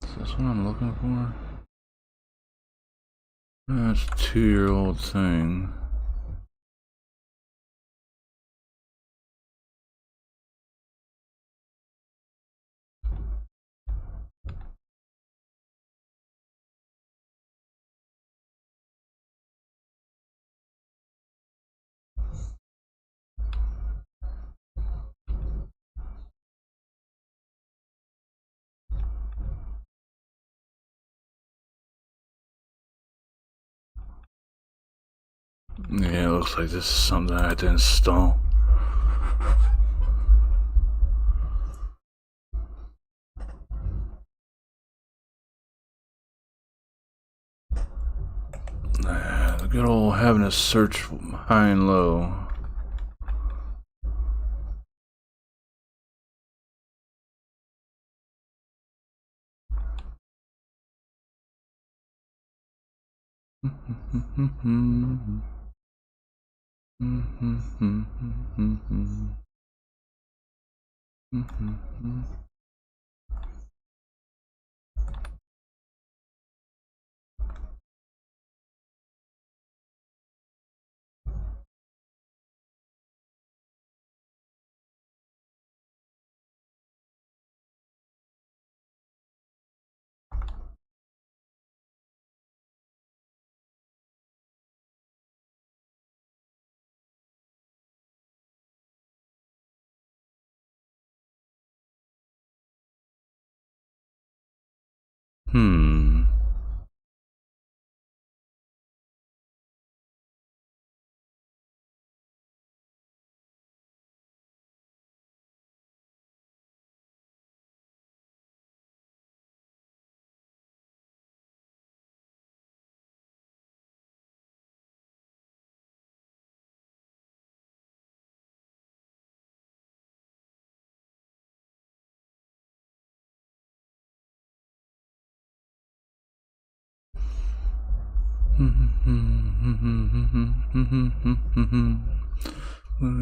Is this what I'm looking for? That's a 2-year-old thing. Yeah, it looks like this is something I had to install. The good old having to search high and low.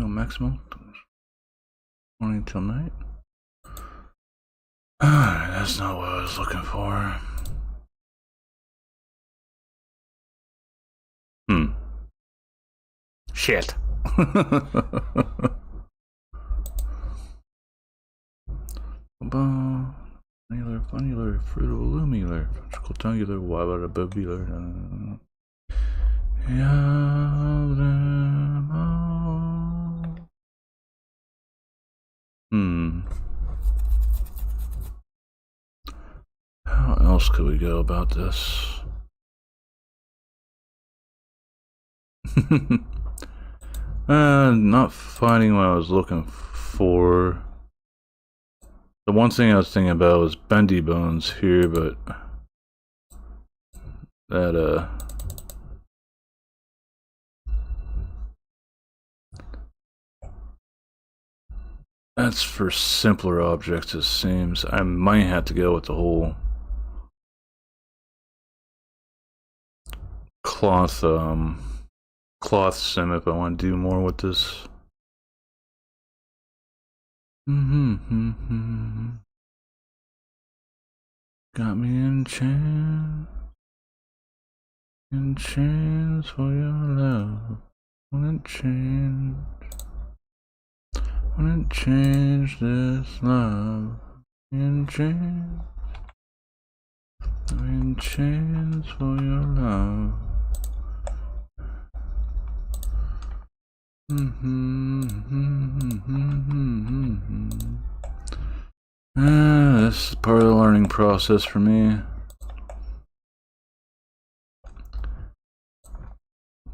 Maximum morning till night. That's not what I was looking for. Shit. Funnular, fruitolumilar, fungicular, wabbarabubular. Yeah, them all. How else could we go about this? Not finding what I was looking for. The one thing I was thinking about was bendy bones here, but that that's for simpler objects, it seems. I might have to go with the whole cloth sim if I want to do more with this. Got me in chains for your love. Wouldn't change this love. In chains for your love. This is part of the learning process for me.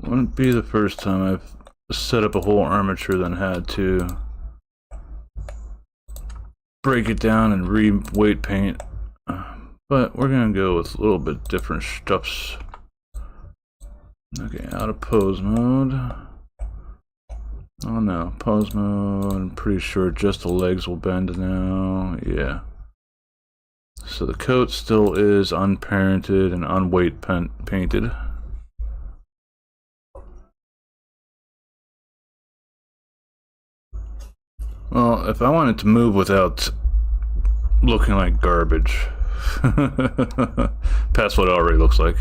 Wouldn't be the first time I've set up a whole armature, then had to break it down and re-weight paint. But we're gonna go with a little bit different stuffs. Okay, out of pose mode. Oh no, pose mode. I'm pretty sure just the legs will bend now. Yeah. So the coat still is unparented and unweight painted. Well, if I wanted to move without looking like garbage, past what it already looks like,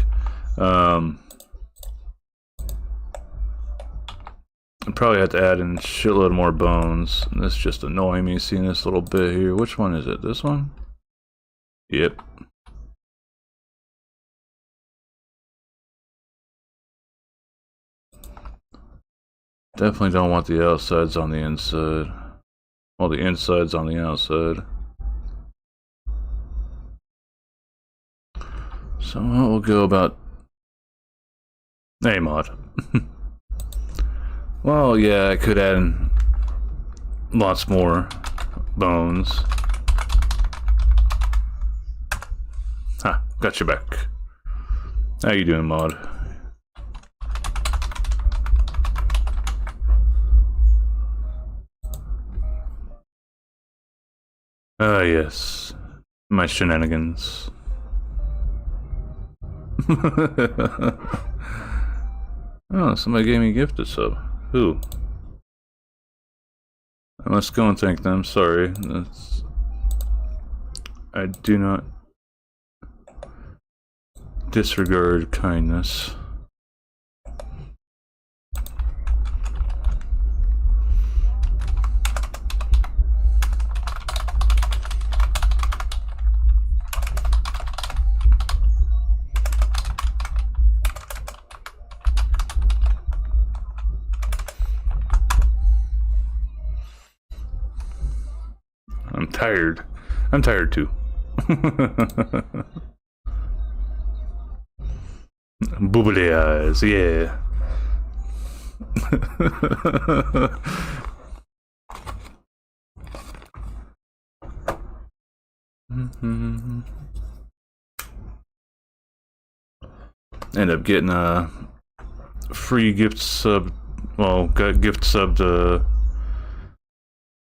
I'd probably have to add in a shitload more bones. And this just annoying me seeing this little bit here. Which one is it? This one? Yep. Definitely don't want the outsides on the inside. Well, the inside's on the outside. So what we'll go about... Hey, mod. Well, yeah, I could add in lots more bones. Ha, got your back. How you doing, mod? Ah, yes. My shenanigans. Oh, somebody gave me a gift of sub. Who? I must go and thank them. Sorry. I do not disregard kindness. I'm tired. I'm tired too. Boobly eyes, yeah. End up getting a free gift sub. Well, got gift subbed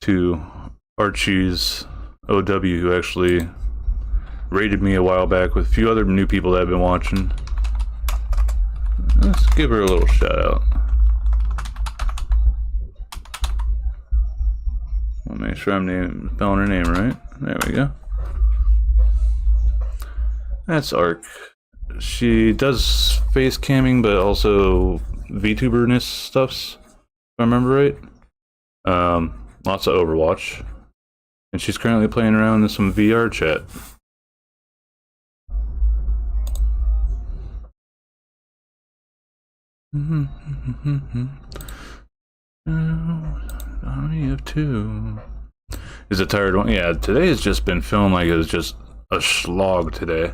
to Archie's OW, who actually rated me a while back with a few other new people that I've been watching. Let's give her a little shout out. I'll make sure I'm spelling her name right. There we go. That's Arc. She does face camming, but also VTuberness stuffs, if I remember right. Lots of Overwatch. And she's currently playing around in some VR chat. Army of two. Is it tired one? Yeah, today has just been feeling like it was just a slog today.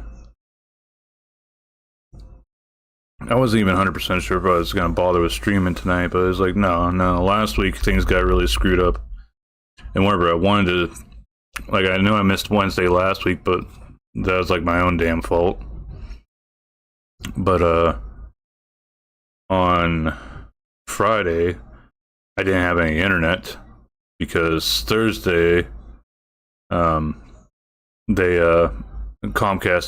I wasn't even 100% sure if I was going to bother with streaming tonight, but it was like, no. Last week things got really screwed up. And whenever I wanted to, like, I know I missed Wednesday last week, but that was like my own damn fault. But, on Friday, I didn't have any internet because Thursday, Comcast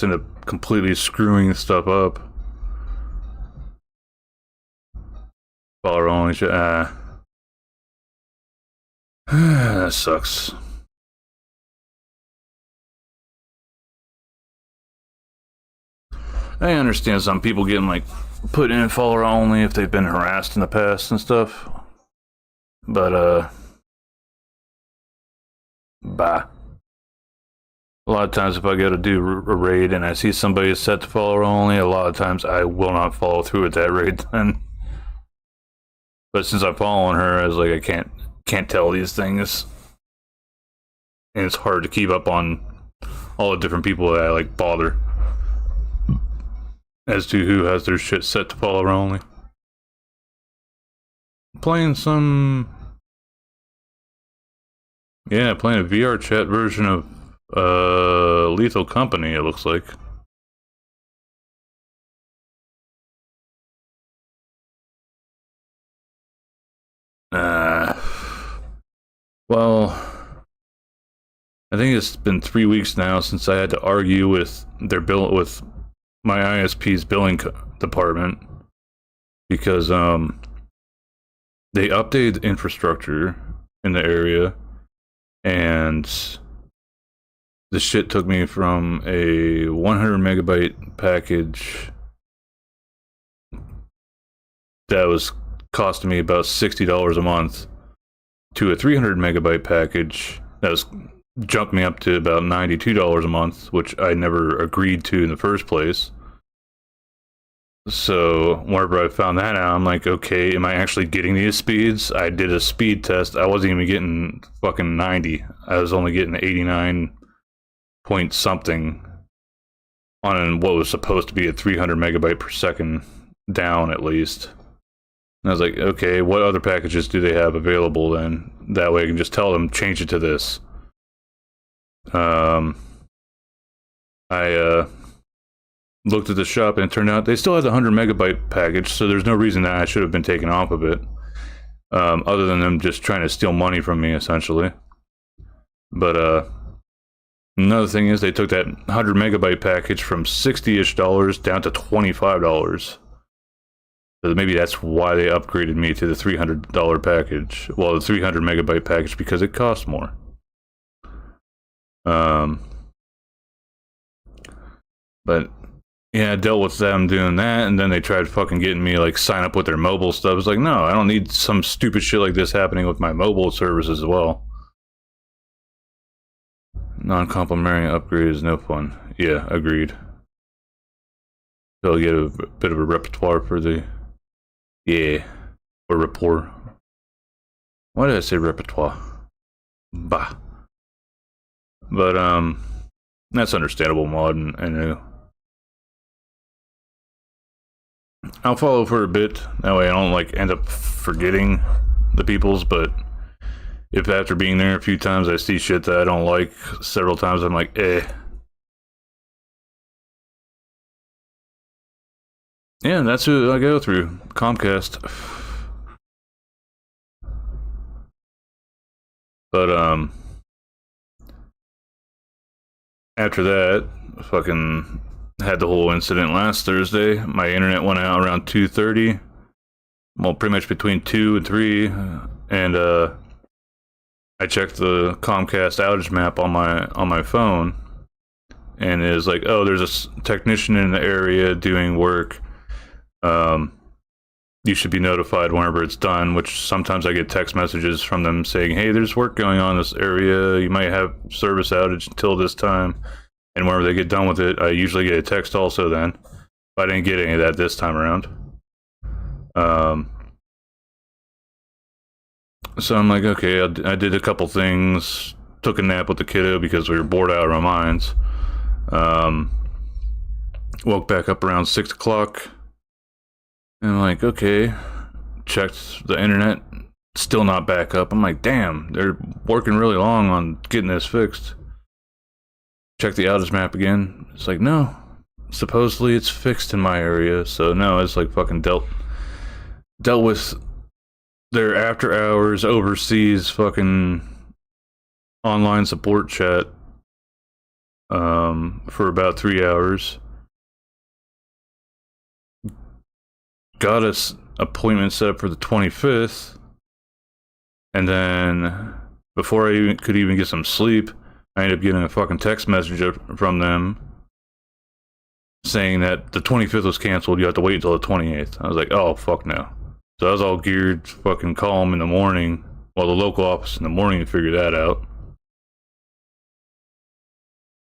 ended up completely screwing stuff up. Follower only. That sucks. I understand some people getting like put in follower only if they've been harassed in the past and stuff. But bah. A lot of times if I go to do a raid and I see somebody set to follower only, a lot of times I will not follow through with that raid then. But since I'm following her, I was like, I can't tell these things. And it's hard to keep up on all the different people that I like bother as to who has their shit set to follower only. Playing a VR chat version of Lethal Company, it looks like. Well, I think it's been 3 weeks now since I had to argue with with my ISP's billing department because they updated infrastructure in the area, and the shit took me from a 100 megabyte package that was costing me about $60 a month to a 300 megabyte package that was jumped me up to about $92 a month, which I never agreed to in the first place. So whenever I found that out, I'm like, okay, am I actually getting these speeds? I did a speed test. I wasn't even getting fucking 90. I was only getting 89 point something on what was supposed to be a 300 megabyte per second down at least. And I was like, okay, what other packages do they have available then? That way I can just tell them, change it to this. I looked at the shop and it turned out they still had the 100 megabyte package, so there's no reason that I should have been taken off of it. Other than them just trying to steal money from me, essentially. But, Another thing is they took that 100 megabyte package from $60-ish down to $25. So maybe that's why they upgraded me to the $300 package. Well, the 300 megabyte package, because it costs more. But yeah, I dealt with them doing that, and then they tried fucking getting me like sign up with their mobile stuff. It's like, no, I don't need some stupid shit like this happening with my mobile service as well. Non-complimentary upgrade is no fun. Yeah, agreed. They'll get a bit of a repertoire for the... Yeah. Or rapport. Why did I say repertoire? Bah. But, that's understandable, mod, and I'll follow for a bit. That way I don't, like, end up forgetting the peoples, but if after being there a few times I see shit that I don't like several times, I'm like, eh. Yeah, that's who I go through. Comcast. But, after that, fucking had the whole incident last Thursday. My internet went out around 2:30. Well, pretty much between 2 and 3. And, I checked the Comcast outage map on my phone. And it was like, oh, there's a technician in the area doing work. You should be notified whenever it's done, which sometimes I get text messages from them saying, hey, there's work going on in this area, you might have service outage until this time, and whenever they get done with it, I usually get a text also then. But I didn't get any of that this time around. So I'm like, okay, I did a couple things, took a nap with the kiddo because we were bored out of our minds. Woke back up around 6 o'clock. And I'm like, okay, checked the internet, still not back up. I'm like, damn, they're working really long on getting this fixed. Check the outage map again. It's like, no, supposedly it's fixed in my area. So no, it's like fucking dealt with their after hours overseas fucking online support chat for about 3 hours. Got us appointment set up for the 25th, and then before I could even get some sleep, I ended up getting a fucking text message from them saying that the 25th was canceled, you have to wait until the 28th. I was like, oh, fuck no. So I was all geared to fucking call them in the morning, well, the local office in the morning to figure that out.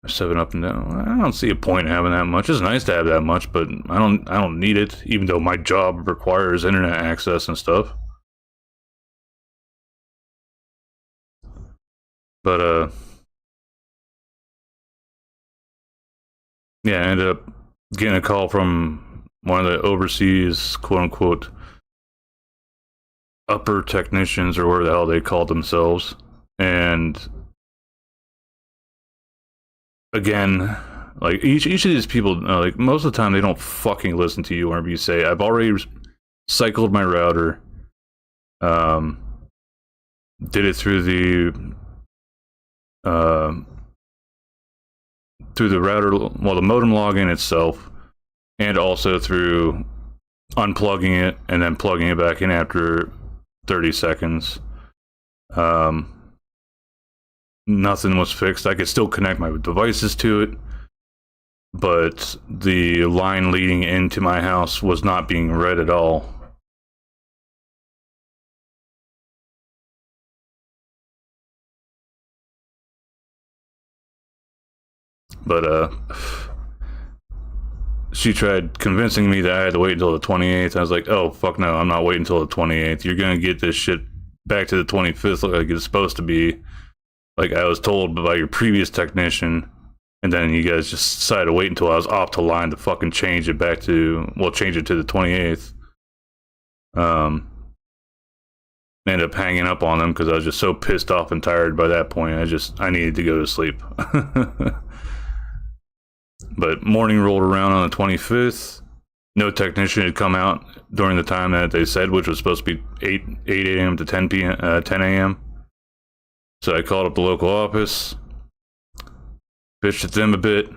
7 up and down. I don't see a point in having that much. It's nice to have that much, but I don't need it, even though my job requires internet access and stuff. But yeah, I ended up getting a call from one of the overseas quote unquote upper technicians, or whatever the hell they called themselves, and again, like each of these people, like most of the time they don't fucking listen to you whenever you say, I've already cycled my router, did it through the router, well, the modem login itself, and also through unplugging it and then plugging it back in after 30 seconds. Nothing was fixed. I could still connect my devices to it, but the line leading into my house was not being read at all. But she tried convincing me that I had to wait until the 28th. I was like, oh, fuck no, I'm not waiting until the 28th. You're gonna get this shit back to the 25th like it's supposed to be. Like I was told by your previous technician, and then you guys just decided to wait until I was off the line to fucking change it back to, well, change it to the 28th. Ended up hanging up on them because I was just so pissed off and tired by that point. I needed to go to sleep. But morning rolled around on the 25th. No technician had come out during the time that they said, which was supposed to be 8 a.m. to 10 a.m. So I called up the local office. bitched at them a bit.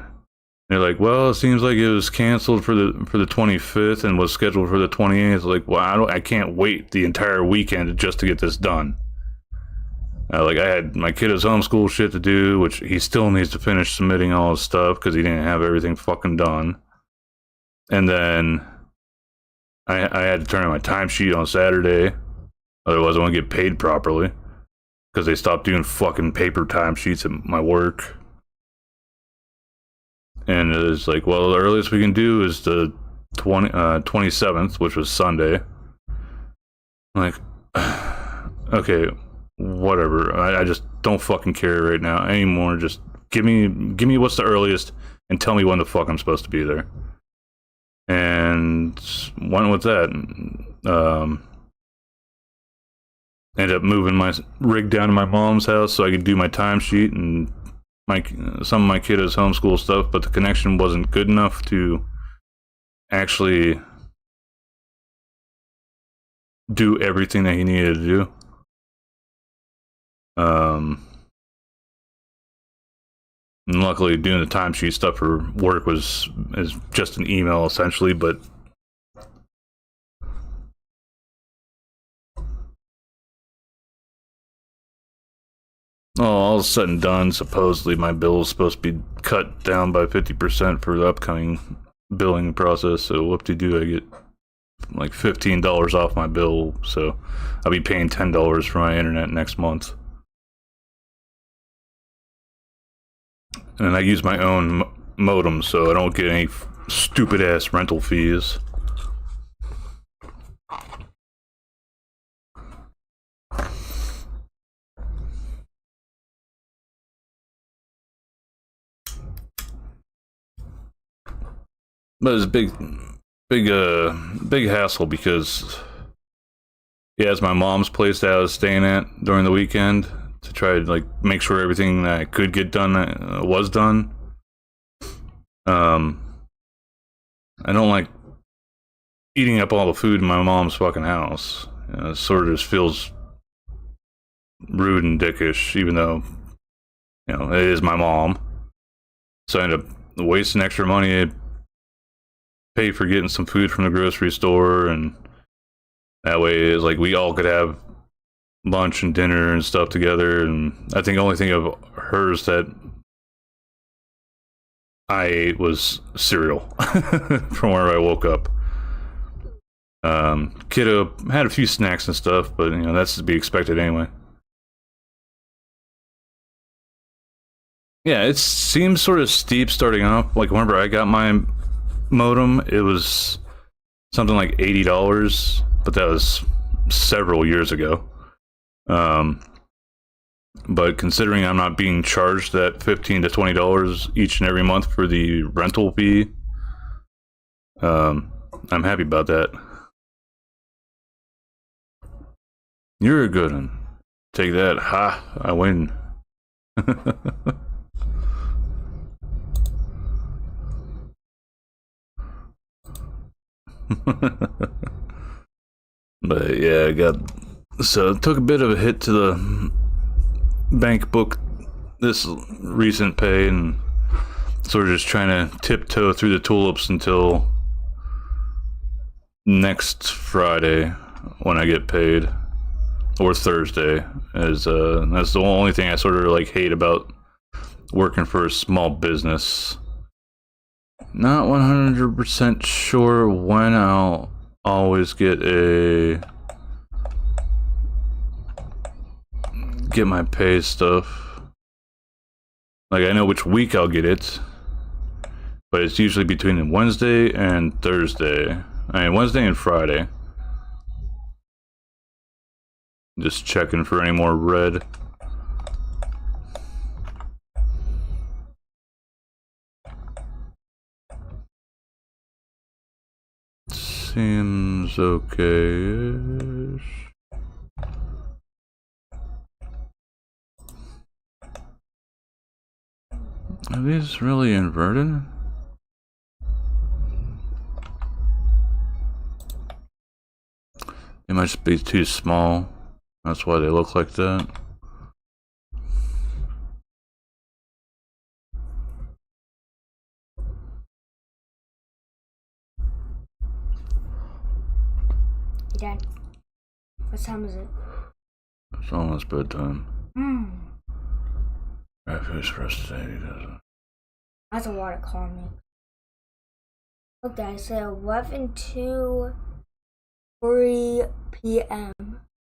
They're like, well, it seems like it was canceled for the 25th and was scheduled for the 28th. Like, well, I can't wait the entire weekend just to get this done. Like, I had my kiddo's homeschool shit to do, which he still needs to finish submitting all his stuff because he didn't have everything fucking done. And then I had to turn in my timesheet on Saturday, otherwise I won't get paid properly because they stopped doing fucking paper timesheets at my work. And it's like, well, the earliest we can do is the 27th, which was Sunday. I'm like, okay, whatever. I just don't fucking care right now anymore. Just give me what's the earliest and tell me when the fuck I'm supposed to be there. And went with that. Ended up moving my rig down to my mom's house so I could do my timesheet and some of my kiddos homeschool stuff, but the connection wasn't good enough to actually do everything that he needed to do. And luckily doing the timesheet stuff for work is just an email essentially, but all said and done, supposedly my bill is supposed to be cut down by 50% for the upcoming billing process. So whoop-de-doo, I get like $15 off my bill. So I'll be paying $10 for my internet next month. And I use my own modem, so I don't get any stupid-ass rental fees. But it's a big hassle because, yeah, it's my mom's place that I was staying at during the weekend to try to like make sure everything that I could get done was done. I don't like eating up all the food in my mom's fucking house. It sort of just feels rude and dickish, even though, you know, it is my mom. So I end up wasting extra money. Pay for getting some food from the grocery store, and that way it's like we all could have lunch and dinner and stuff together. And I think the only thing of hers that I ate was cereal from where I woke up. Kiddo had a few snacks and stuff, but you know, that's to be expected anyway. Yeah, it seems sort of steep starting off. Like whenever I got my modem, it was something like $80, but that was several years ago. But considering I'm not being charged that $15 to $20 each and every month for the rental fee, I'm happy about that. You're a good one. Take that. Ha, I win. But yeah, it took a bit of a hit to the bank book this recent pay, and sort of just trying to tiptoe through the tulips until next Friday when I get paid, or Thursday. That's the only thing I sort of like hate about working for a small business. Not 100% sure when I'll always get my pay stuff. Like, I know which week I'll get it, but it's usually between Wednesday and Thursday. I mean, Wednesday and Friday. Just checking for any more red. Seems okay-ish. Are these really inverted? They might just be too small. That's why they look like that. Hey, Dad. What time is it? It's almost bedtime. Hmm. I have fish for us today because That's a water call me. Look, Dad, I said 11 to 3 p.m.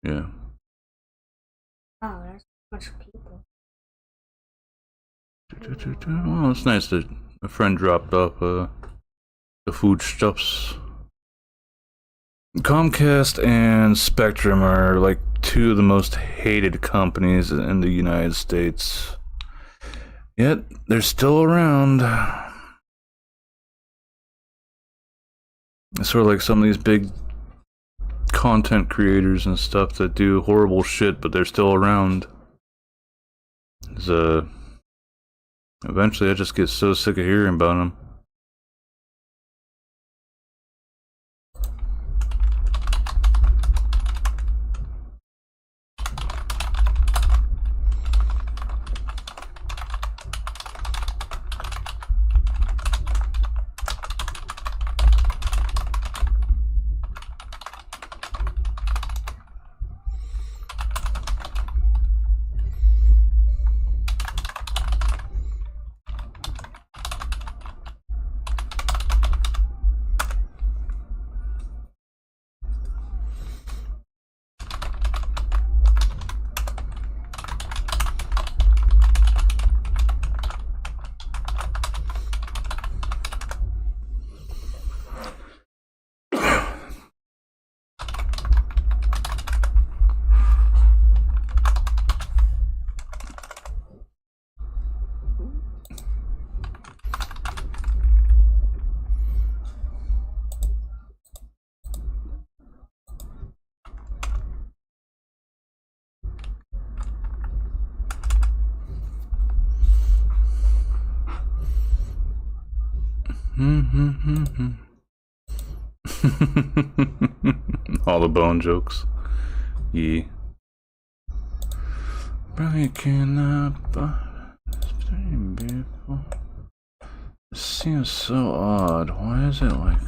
yeah. Wow, that's a bunch of people. Well, it's nice that a friend dropped off the foodstuffs. Comcast and Spectrum are like two of the most hated companies in the United States. Yet they're still around. It's sort of like some of these big content creators and stuff that do horrible shit, but they're still around. Eventually I just get so sick of hearing about them. All the bone jokes. Yeah. Breaking up. It's very beautiful. It seems so odd. Why is it like?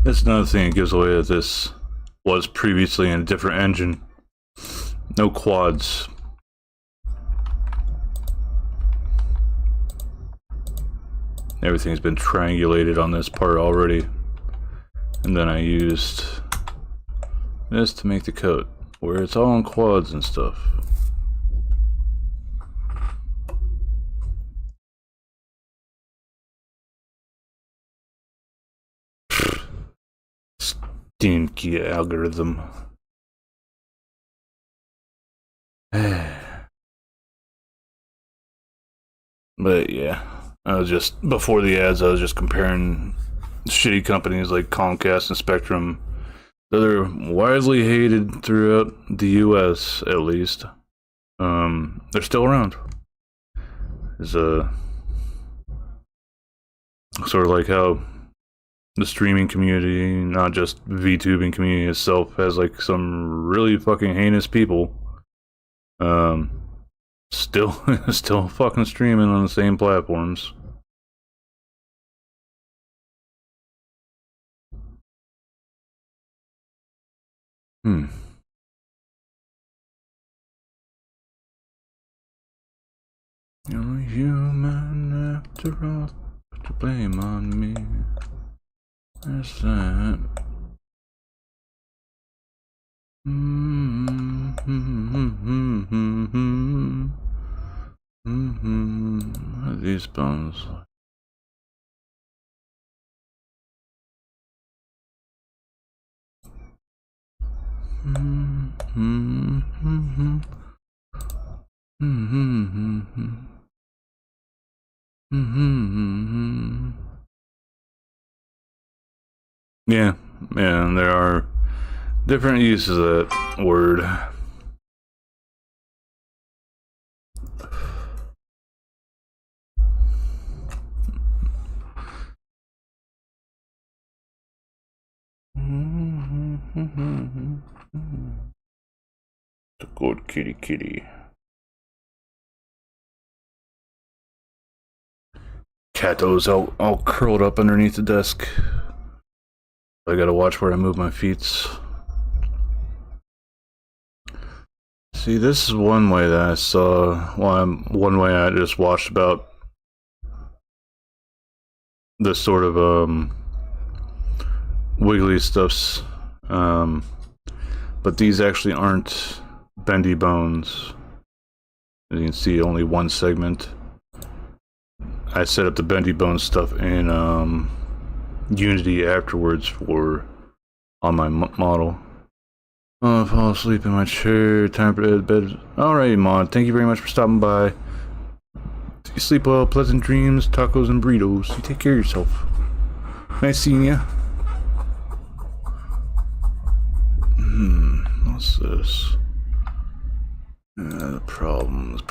That's another thing that gives away that this was previously in a different engine. No quads. Everything's been triangulated on this part already. And then I used this to make the coat, where it's all on quads and stuff. Stinky algorithm. But yeah, I was just, before the ads, I was just comparing shitty companies like Comcast and Spectrum that are widely hated throughout the US, at least. They're still around. It's sort of like how the streaming community, not just VTubing community itself, has like some really fucking heinous people. Still, still fucking streaming on the same platforms. Hmm. You're human after all, put the blame on me. There's that. What are these bones like? Yeah, and there are different uses of that word. The good kitty kitty. Cato's all curled up underneath the desk. I gotta watch where I move my feet. See, this is one way that I saw. Well, one way I just watched about this sort of wiggly stuffs. But these actually aren't bendy bones. As you can see, only one segment. I set up the bendy bone stuff in Unity afterwards on my model. Oh, I fall asleep in my chair. Time for bed. Alright, Mod. Thank you very much for stopping by. You sleep well. Pleasant dreams. Tacos and burritos. You take care of yourself. Nice seeing you. What's this? The problems.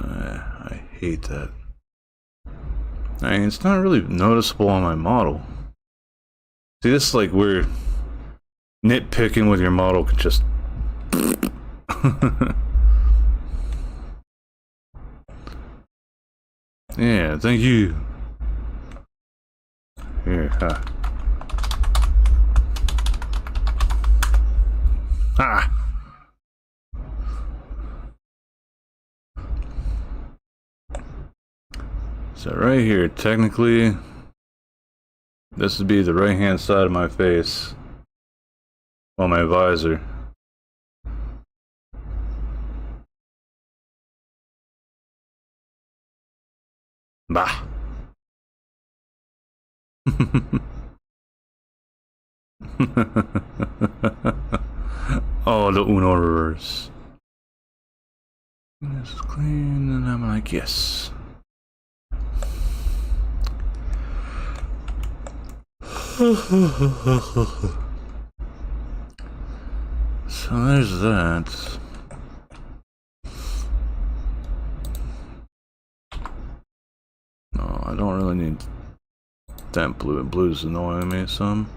I hate that. I mean, it's not really noticeable on my model. See, this is like where nitpicking with your model could just... Yeah, thank you. Here, huh. Ah! So right here, technically, this would be the right-hand side of my face. Well, my visor. Bah! Oh, the Uno reverse. This is clean, and I'm like, yes. So there's that. No, I don't really need that blue. Blue's annoying me some.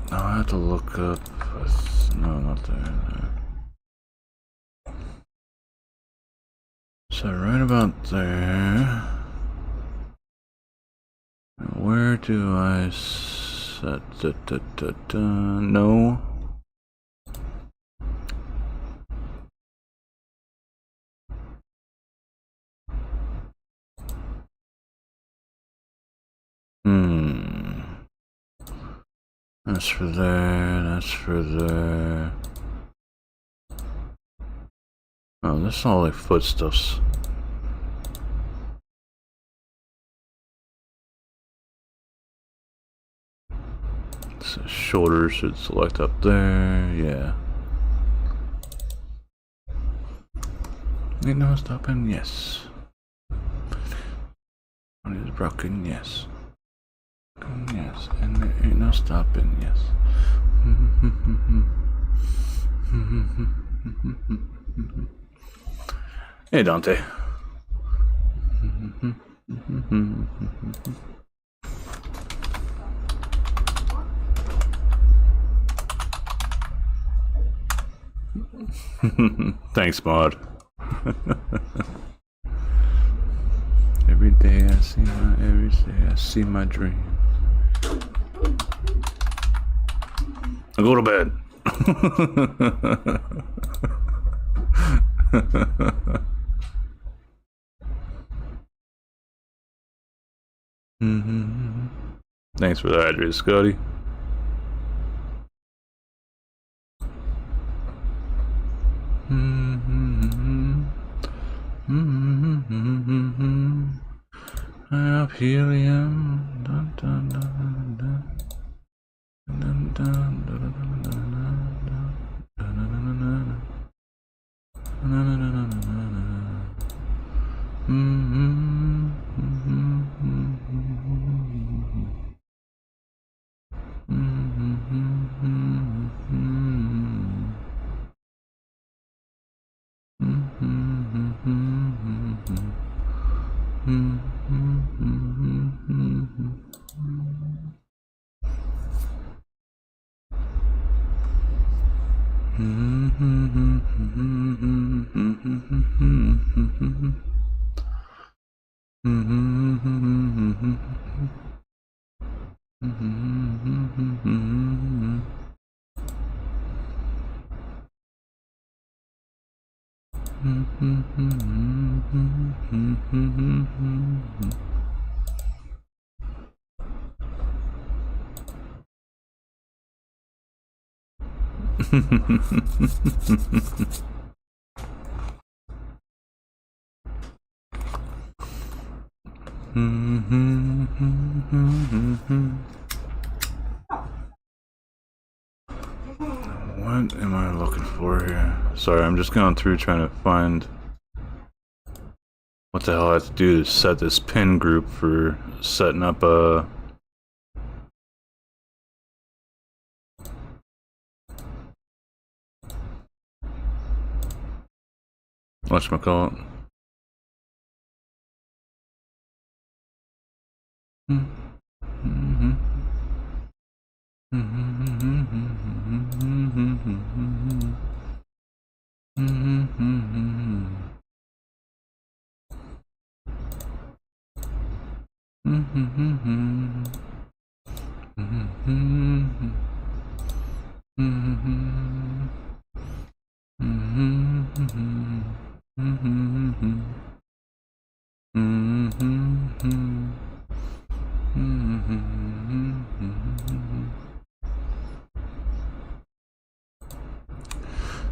No, I have to look up. No, not there. So right about there. Where do I set no. That's for there, that's for there. Oh, this is all like footstuffs. So shoulders should select up there, yeah. Ain't no stopping, yes. One is broken, yes. Yes, and there ain't no stopping, yes. Hey, Dante. Thanks, Maud. Every day I see my dream. I go to bed. Thanks for the hydrate, Scotty. I have helium. Dun, dun, dun, dun. Dun, dun, dun, dun, dun, dun, dun, dun, dun, What am I looking for here? Sorry, I'm just going through trying to find what the hell I have to do to set this pin group for setting up a whatchamacallit.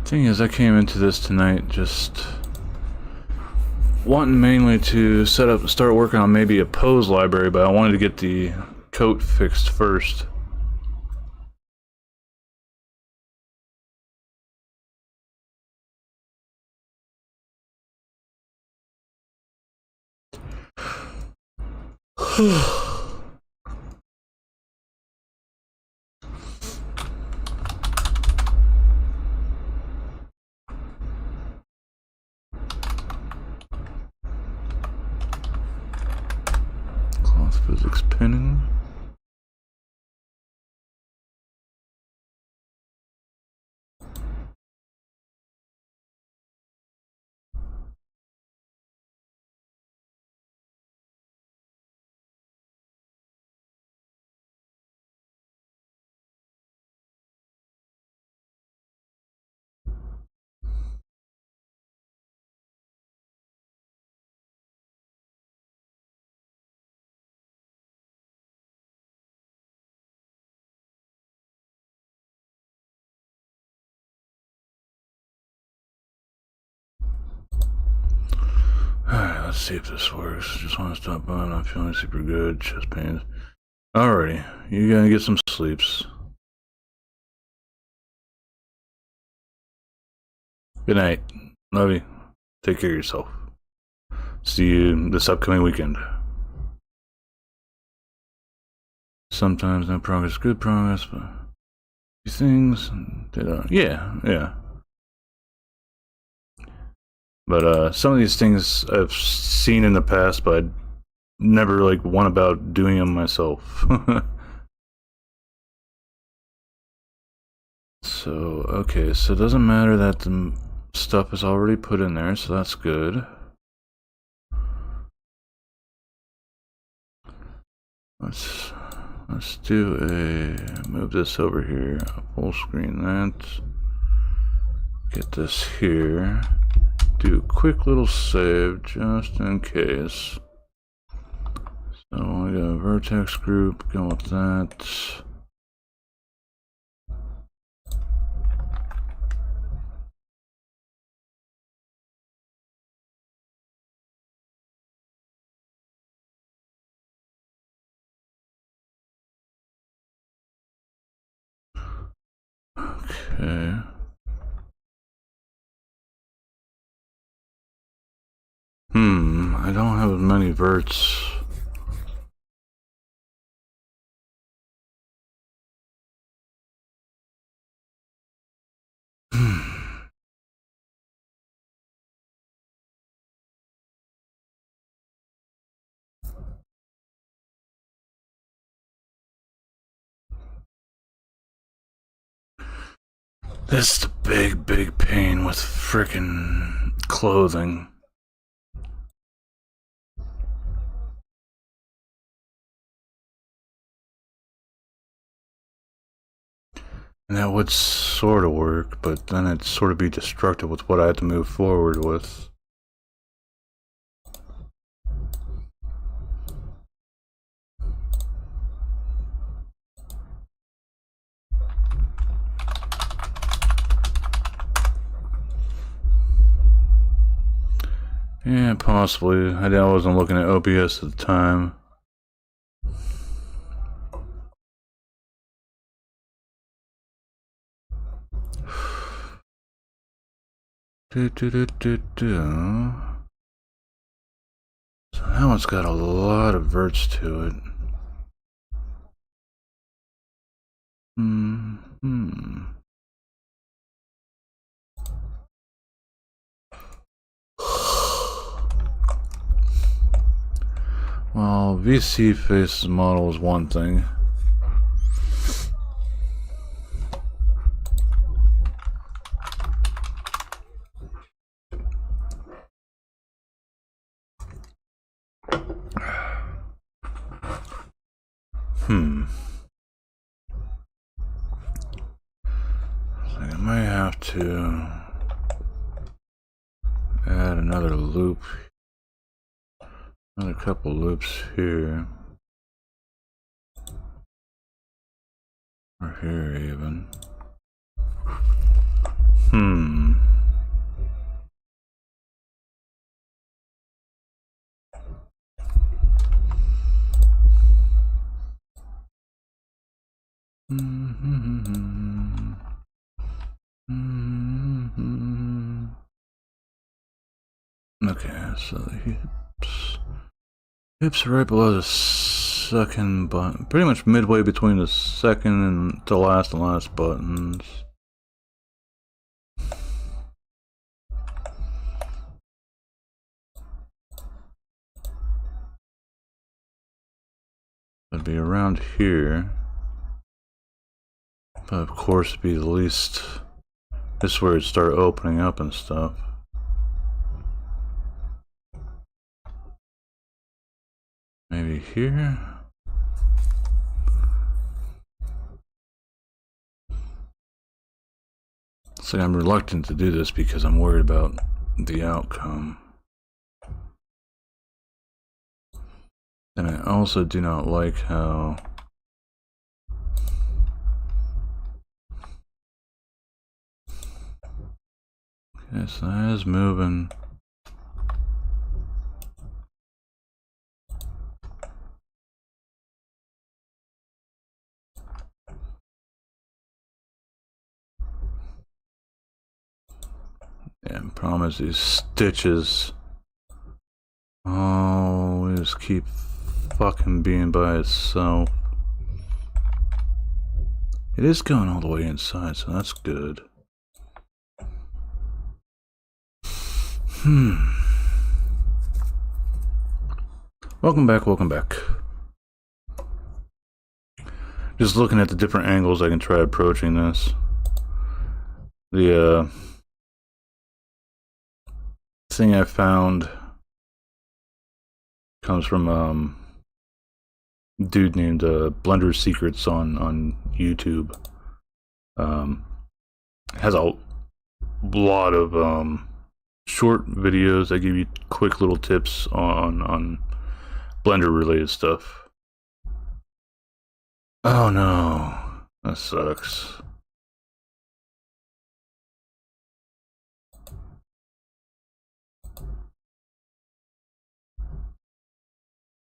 Thing is, I came into this tonight just wanting mainly to start working on maybe a pose library, but I wanted to get the coat fixed first. Cloth physics pinning. Alright, let's see if this works. Just want to stop by. I'm not feeling super good. Chest pains. Alrighty, you gotta get some sleeps. Good night. Love you. Take care of yourself. See you this upcoming weekend. Sometimes no progress, good progress, but these things, they don't. Yeah. But some of these things I've seen in the past, but I never like went about doing them myself. So, okay, so it doesn't matter that the stuff is already put in there, so that's good. Let's do move this over here, full screen that. Get this here. Do a quick little save just in case. So we got a vertex group, go with that. Okay. I don't have as many verts. This is the big pain with frickin' clothing. And that would sort of work, but then it'd sort of be destructive with what I had to move forward with. Yeah, possibly. I wasn't looking at OBS at the time. So now it's got a lot of verts to it. Well, VC face model is one thing. I might have to add another loop. Another couple loops here. Or here even. Okay, so the hips are right below the second button, pretty much midway between the second and the last buttons. It'd be around here, but of course it'd be the least. This is where it'd start opening up and stuff. Maybe here. It's like I'm reluctant to do this because I'm worried about the outcome. And I also do not like how okay, so that is moving. Yeah, problem is these stitches always keep fucking being by itself. It is going all the way inside, so that's good. Welcome back. Just looking at the different angles I can try approaching this. The thing I found comes from dude named Blender Secrets on YouTube. Has a lot of short videos that give you quick little tips on Blender related stuff. Oh no, that sucks.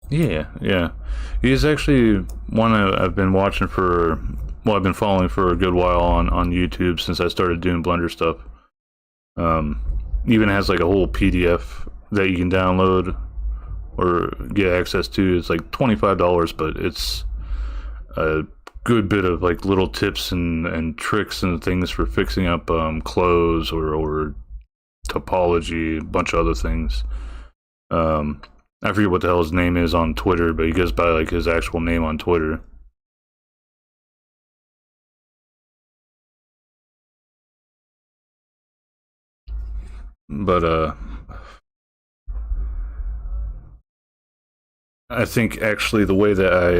Yeah. He's actually one I've been watching for, well, I've been following for a good while on YouTube since I started doing Blender stuff. Even has like a whole PDF that you can download or get access to. It's like $25, but it's a good bit of like little tips and tricks and things for fixing up clothes or topology, a bunch of other things. I forget what the hell his name is on Twitter, but he goes by like his actual name on Twitter. But I think actually the way that I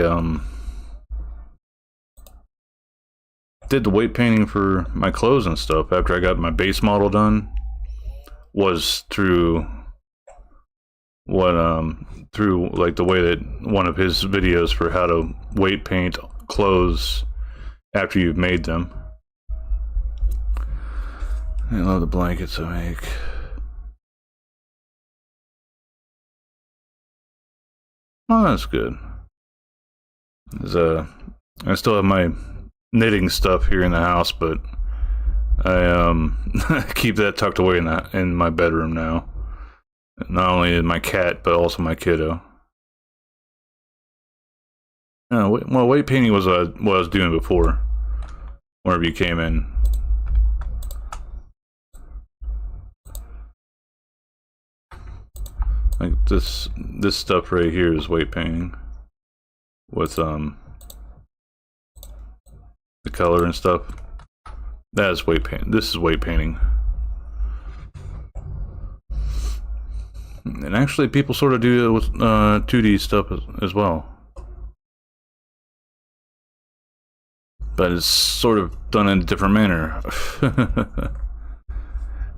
did the weight painting for my clothes and stuff after I got my base model done was through through like the way that one of his videos for how to weight paint clothes after you've made them. I love the blankets I make. Oh, that's good. I still have my knitting stuff here in the house, but I keep that tucked away in my bedroom now. Not only my cat, but also my kiddo. Well, weight painting was what I was doing before. Whenever you came in. Like this stuff right here is weight painting. With the color and stuff. That is weight paint. This is weight painting. And actually, people sort of do it with 2D stuff as well. But it's sort of done in a different manner.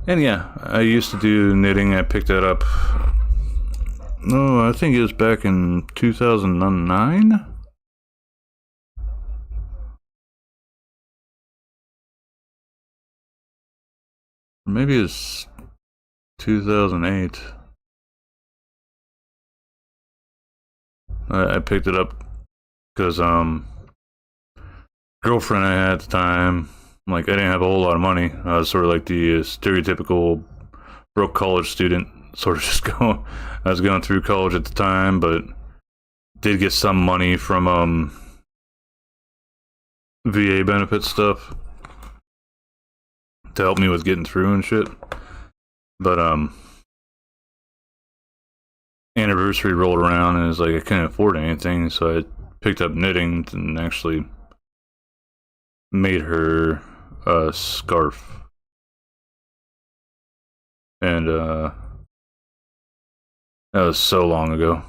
And yeah, I used to do knitting. I picked that up. No, I think it was back in 2009. Maybe it's 2008. I picked it up because girlfriend I had at the time, like I didn't have a whole lot of money. I was sort of like the stereotypical broke college student, sort of just going. I was going through college at the time, but did get some money from VA benefit stuff to help me with getting through and shit. But anniversary rolled around and it was like I couldn't afford anything, so I picked up knitting and actually made her a scarf. And that was so long ago.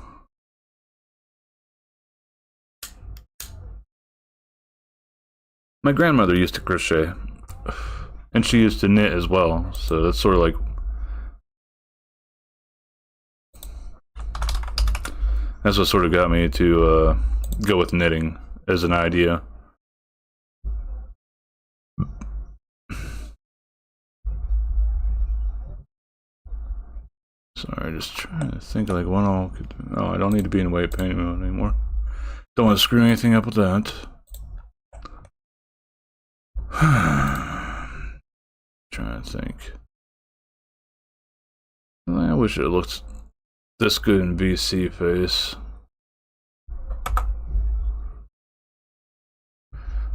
My grandmother used to crochet, and she used to knit as well, so that's sort of like that's what sort of got me to go with knitting as an idea. Sorry, just trying to think like what all could. Oh, I don't need to be in weight painting mode anymore. Don't want to screw anything up with that. Trying to think. I wish it looked this good in VC face.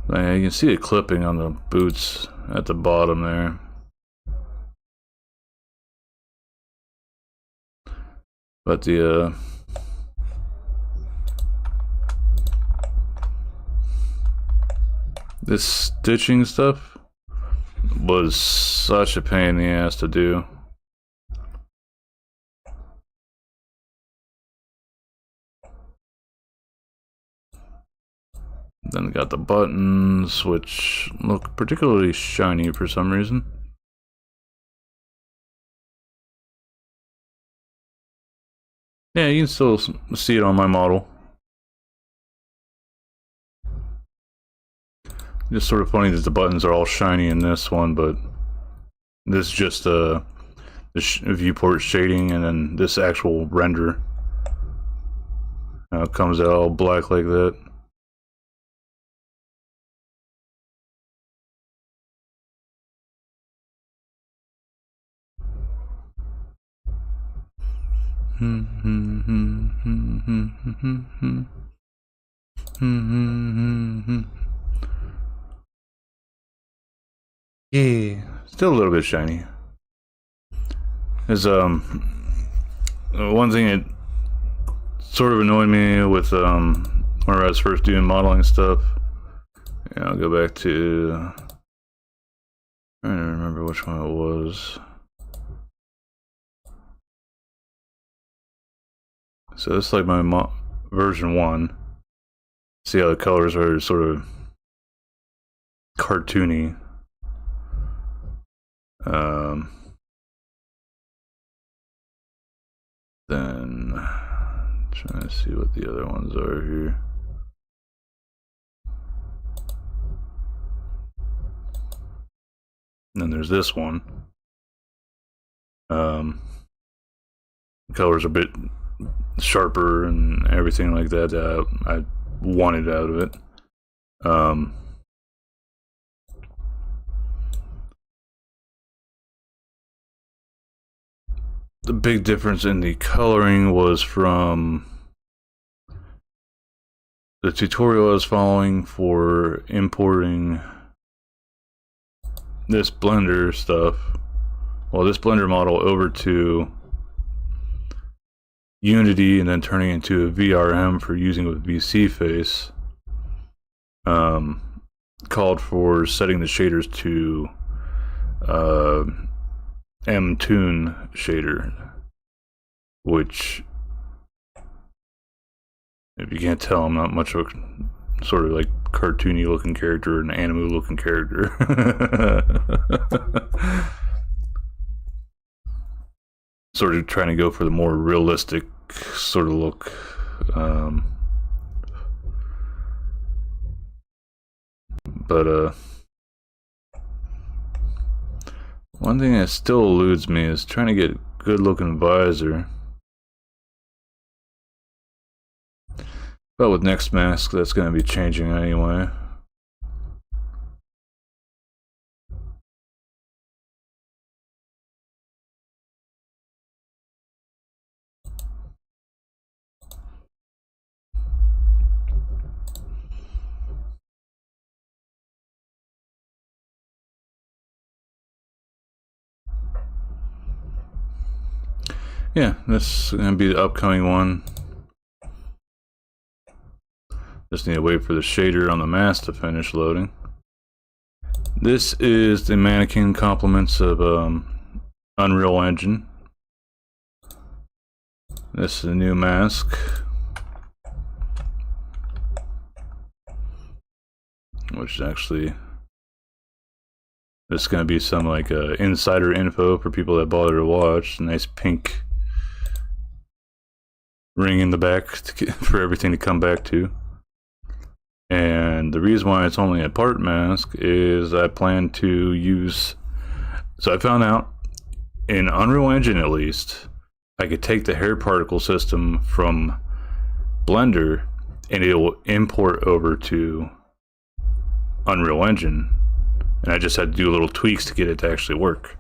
You can see it clipping on the boots at the bottom there. But the this stitching stuff was such a pain in the ass to do. Then got the buttons, which look particularly shiny for some reason. Yeah, you can still see it on my model. Just sort of funny that the buttons are all shiny in this one, but this is just the viewport shading, and then this actual render. Now it comes out all black like that. Yeah, still a little bit shiny. There's one thing that sort of annoyed me with when I was first doing modeling stuff. Yeah, I'll go back to, I don't remember which one it was. So this is like my version 1. See how the colors are sort of cartoony. Then trying to see what the other ones are here. And then there's this one. The colors are a bit sharper and everything like that. I wanted out of it. The big difference in the coloring was from the tutorial I was following for importing this Blender stuff, well, this Blender model over to Unity and then turning into a VRM for using with VC Face. Called for setting the shaders to M-Tune shader, which, if you can't tell, I'm not much of a sort of like cartoony looking character, an anime looking character. Sort of trying to go for the more realistic sort of look. But one thing that still eludes me is trying to get a good looking visor. But with next mask, that's going to be changing anyway. Yeah, this is going to be the upcoming one. Just need to wait for the shader on the mask to finish loading. This is the mannequin compliments of Unreal Engine. This is a new mask, which is actually, this is going to be some like insider info for people that bother to watch. Nice pink ring in the back for everything to come back to. And the reason why it's only a part mask is I plan to use, so I found out in Unreal Engine at least, I could take the hair particle system from Blender and it will import over to Unreal Engine, and I just had to do little tweaks to get it to actually work.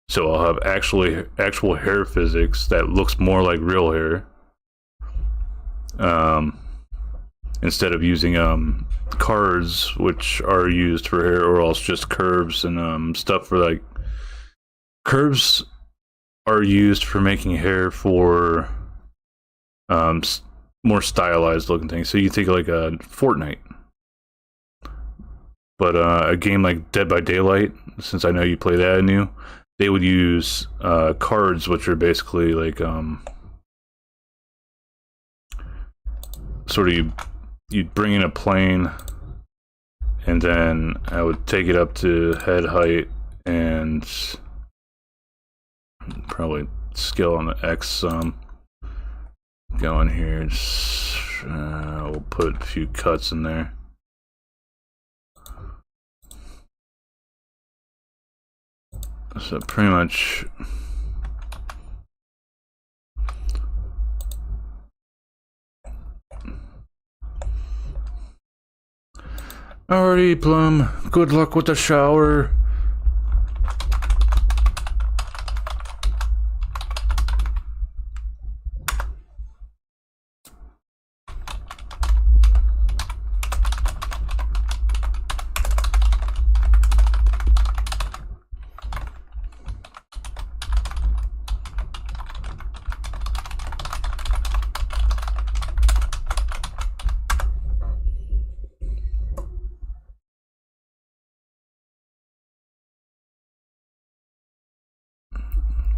So I'll have actual hair physics that looks more like real hair, instead of using cards, which are used for hair, or else just curves and stuff for like, curves are used for making hair for more stylized looking things. So you think like a Fortnite, But a game like Dead by Daylight, since I know you play that new, they would use cards, which are basically like sort of you'd bring in a plane, and then I would take it up to head height and probably scale on the X some. Go in here, just, we'll put a few cuts in there. So pretty much alrighty, Plum. Good luck with the shower.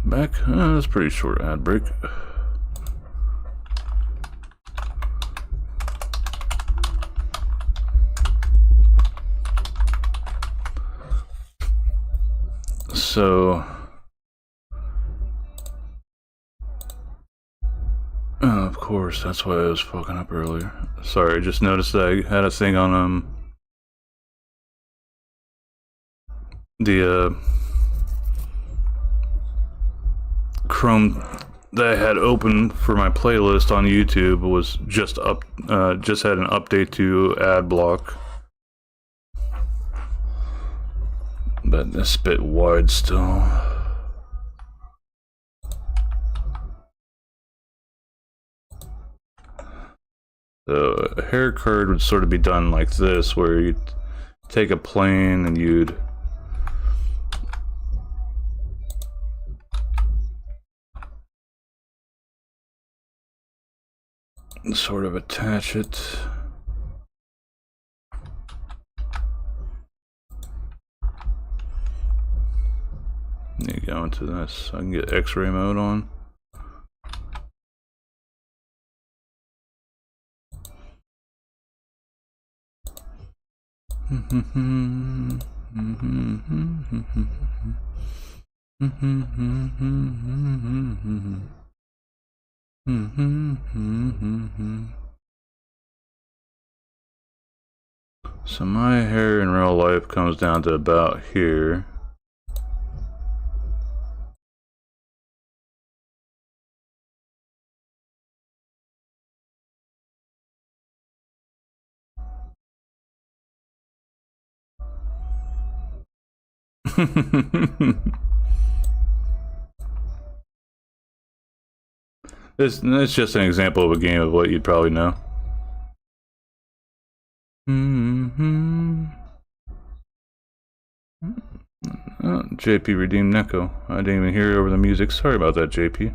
Back. That's a pretty short ad break. So, of course, that's why I was fucking up earlier. Sorry, I just noticed that I had a thing on the Chrome that I had open for my playlist on YouTube was just had an update to ad block. But it's a bit wide still. The hair card would sort of be done like this, where you'd take a plane and you'd sort of attach it. You go into this. I can get X-ray mode on. So my hair in real life comes down to about here. It's just an example of a game of what you'd probably know. Oh, JP redeemed Neko. I didn't even hear it over the music. Sorry about that, JP.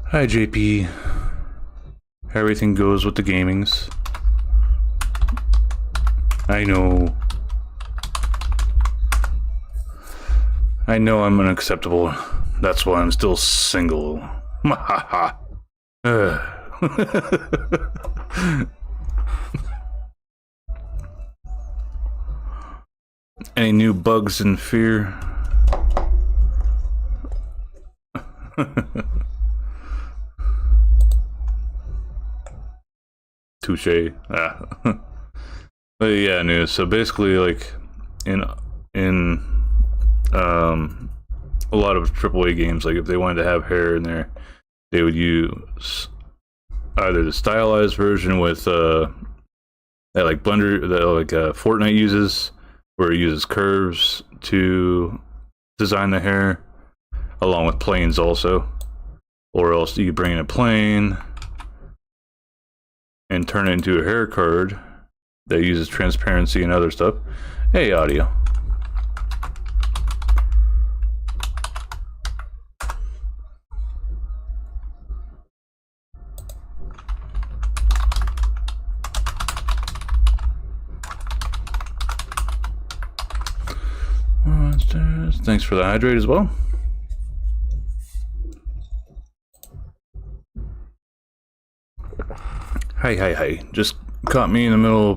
Hi, JP. Everything goes with the gamings. I know. I know I'm unacceptable. That's why I'm still single. Ha ha. Any new bugs in fear? Touche. But yeah, news. So basically, like in a lot of AAA games, like if they wanted to have hair in there, they would use either the stylized version with that like Blender, that like Fortnite uses, where it uses curves to design the hair, along with planes also, or else you bring in a plane and turn it into a hair card that uses transparency and other stuff. Hey, audio. Thanks for the hydrate as well. Hey. Just caught me in the middle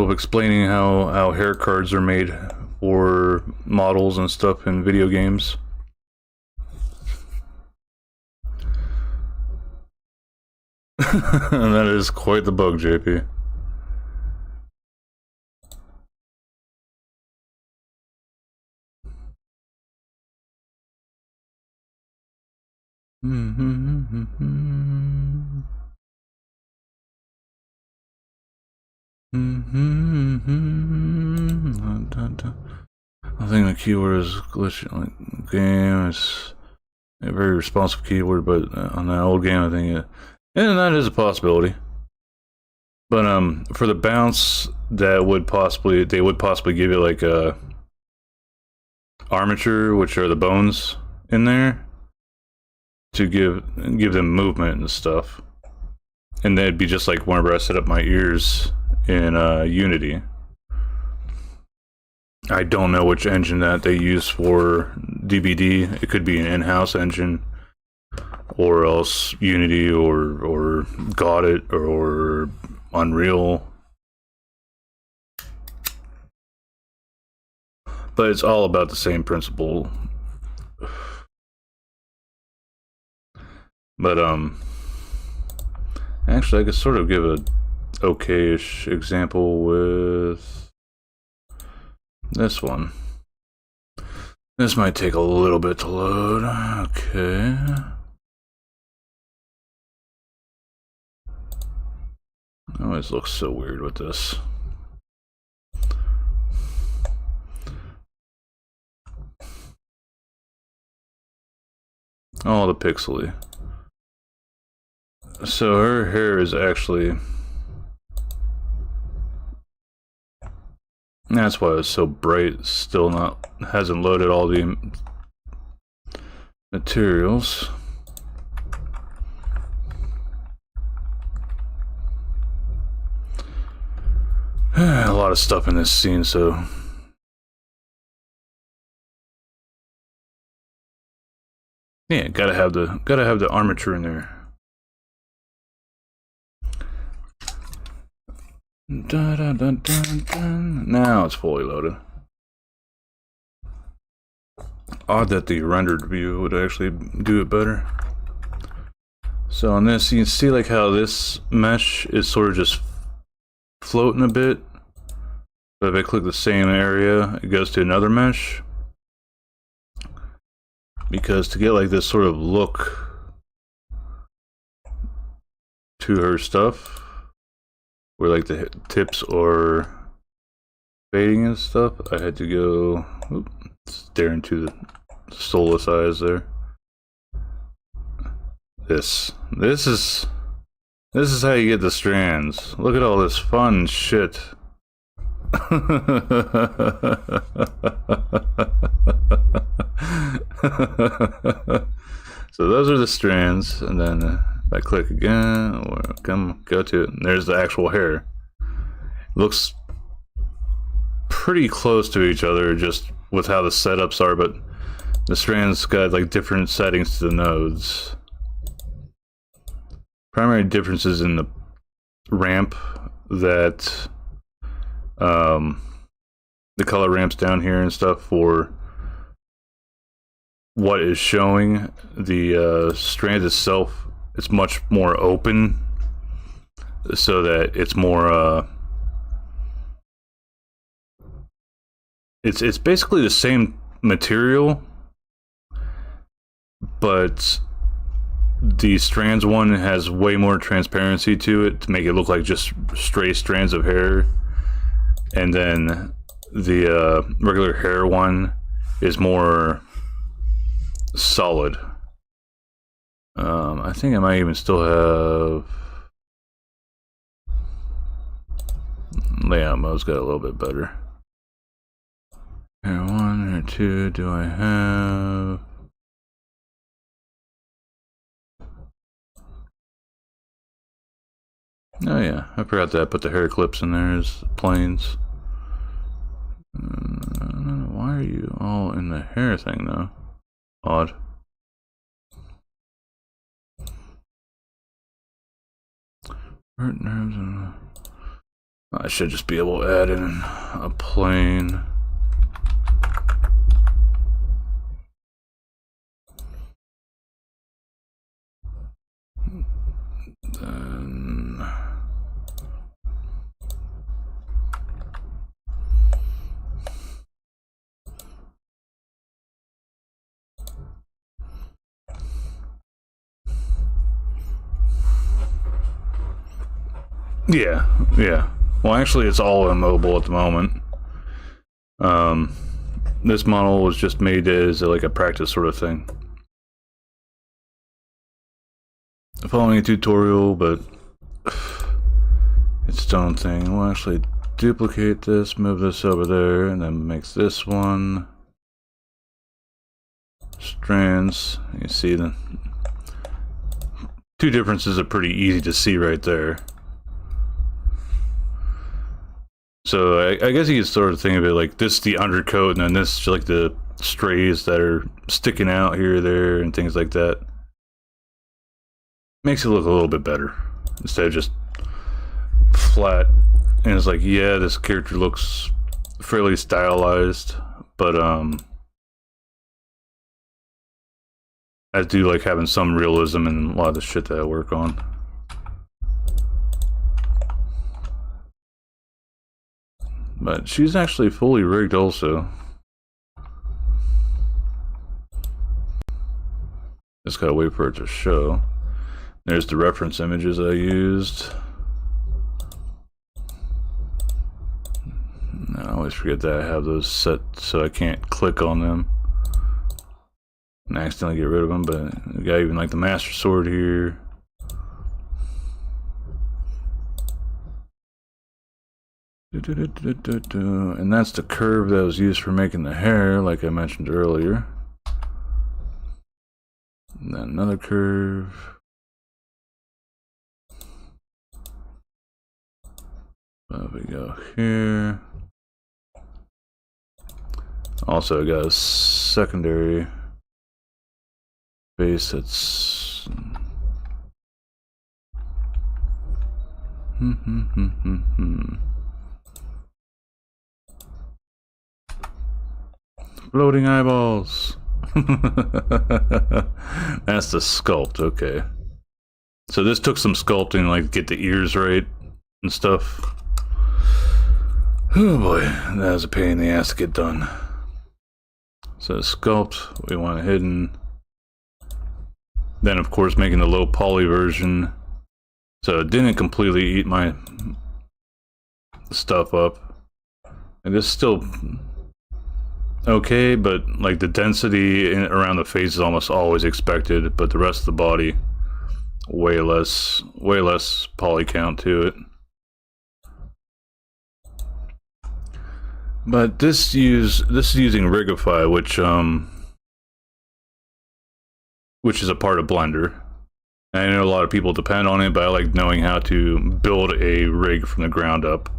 of explaining how hair cards are made for models and stuff in video games. That is quite the bug, JP. I think the keyword is glitching. Like, game is a very responsive keyword, but on that old game, I think it, and that is a possibility. But for the bounce, they would possibly give you like a armature, which are the bones in there, to give them movement and stuff. And that'd be just like whenever I set up my ears in Unity. I don't know which engine that they use for DBD. It could be an in-house engine, or else Unity, or Godit, or Unreal. But it's all about the same principle. But actually I could sort of give a okay-ish example with this one. This might take a little bit to load. Okay. Always looks so weird with this. All the pixely. So her hair is actually... That's why it's so bright. Still hasn't loaded all the materials. A lot of stuff in this scene, so... Yeah, gotta have the armature in there. Now it's fully loaded. Odd that the rendered view would actually do it better. So on this, you can see like how this mesh is sort of just floating a bit. But if I click the same area, it goes to another mesh. Because to get like this sort of look to her stuff, where like the tips are fading and stuff, I had to go stare into the soulless eyes there. This is how you get the strands. Look at all this fun shit. So those are the strands, and then if I click again, or go to it, and there's the actual hair. Looks pretty close to each other, just with how the setups are, but the strands got like different settings to the nodes. Primary differences in the ramp that the color ramps down here and stuff for what is showing. The strand itself, it's much more open, so that it's more it's basically the same material, but the strands one has way more transparency to it to make it look like just stray strands of hair, and then the regular hair one is more solid. I think I might even still have layout mode's got a little bit better. Hair one, hair two, do I have? Oh yeah, I forgot that I put the hair clips in there as planes. Why are you all in the hair thing though? Odd. Hurt nerves and I should just be able to add in a plane. Then yeah. Well, actually, it's all immobile at the moment. This model was just made as like a practice sort of thing. Following a tutorial, but it's its own thing. We'll actually duplicate this, move this over there, and then makes this one strands. You see the two differences are pretty easy to see right there. So I guess you could sort of think of it like this, the undercoat, and then this like the strays that are sticking out here, there, and things like that. Makes it look a little bit better instead of just flat. And it's like, yeah, this character looks fairly stylized, but I do like having some realism in a lot of the shit that I work on. But she's actually fully rigged also. Just gotta wait for it to show. There's the reference images I used. I always forget that I have those set so I can't click on them and accidentally get rid of them, but we got even like the Master Sword here. And that's the curve that was used for making the hair, like I mentioned earlier. And then another curve. We go here. Also, I got a secondary base that's floating eyeballs. That's the sculpt. Okay, so this took some sculpting, like get the ears right and stuff. Oh boy, that was a pain in the ass to get done. So sculpt, we want hidden. Then of course making the low poly version, so it didn't completely eat my stuff up. And this is still okay, but like the density around the face is almost always expected, but the rest of the body, way less poly count to it. But this is using Rigify, which is a part of Blender. And I know a lot of people depend on it, but I like knowing how to build a rig from the ground up.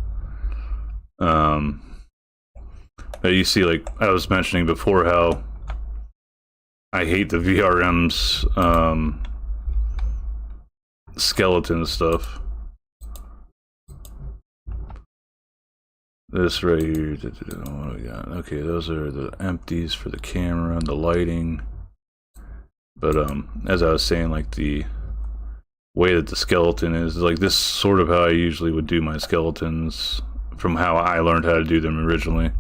You see, like I was mentioning before, how I hate the VRM's skeleton stuff. This right here, what do we got? Okay, those are the empties for the camera and the lighting. But as I was saying, like the way that the skeleton is like this, sort of how I usually would do my skeletons from how I learned how to do them originally.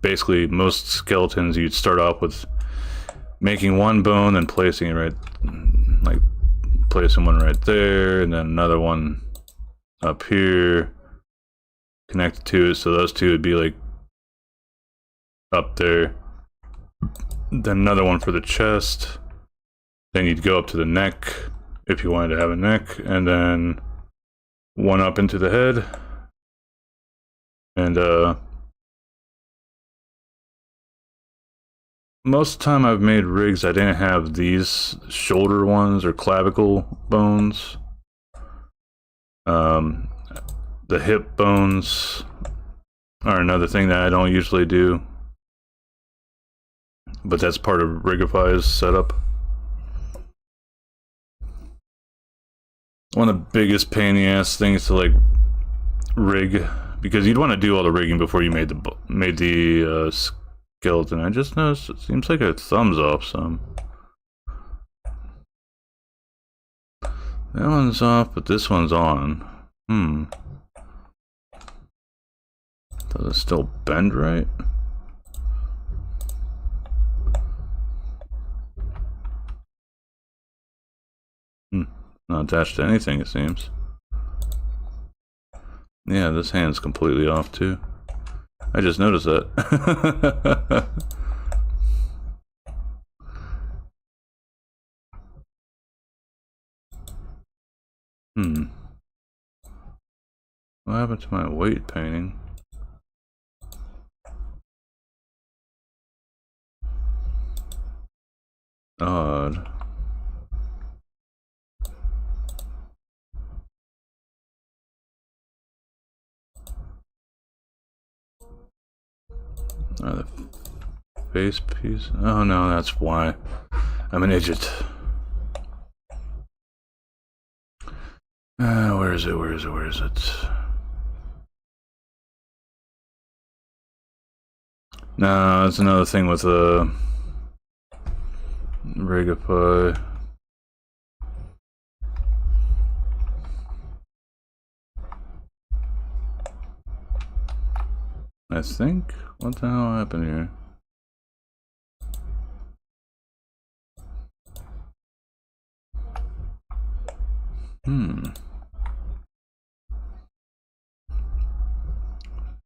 Basically, most skeletons you'd start off with making one bone and placing it right, like placing one right there, and then another one up here connected to it, so those two would be like up there. Then another one for the chest. Then you'd go up to the neck if you wanted to have a neck, and then one up into the head. And most of the time I've made rigs, I didn't have these shoulder ones or clavicle bones. The hip bones are another thing that I don't usually do, but that's part of Rigify's setup. One of the biggest pain in the ass things to like rig, because you'd want to do all the rigging before you made the skeleton. I just noticed it seems like a thumbs off some. That one's off, but this one's on. Does it still bend right? Not attached to anything, it seems. Yeah, this hand's completely off too. I just noticed that. What happened to my weight painting? Odd. The face piece. Oh no, that's why. I'm an idiot. Where is it? Where is it? Where is it? No, that's another thing with Rigify. I think. What the hell happened here?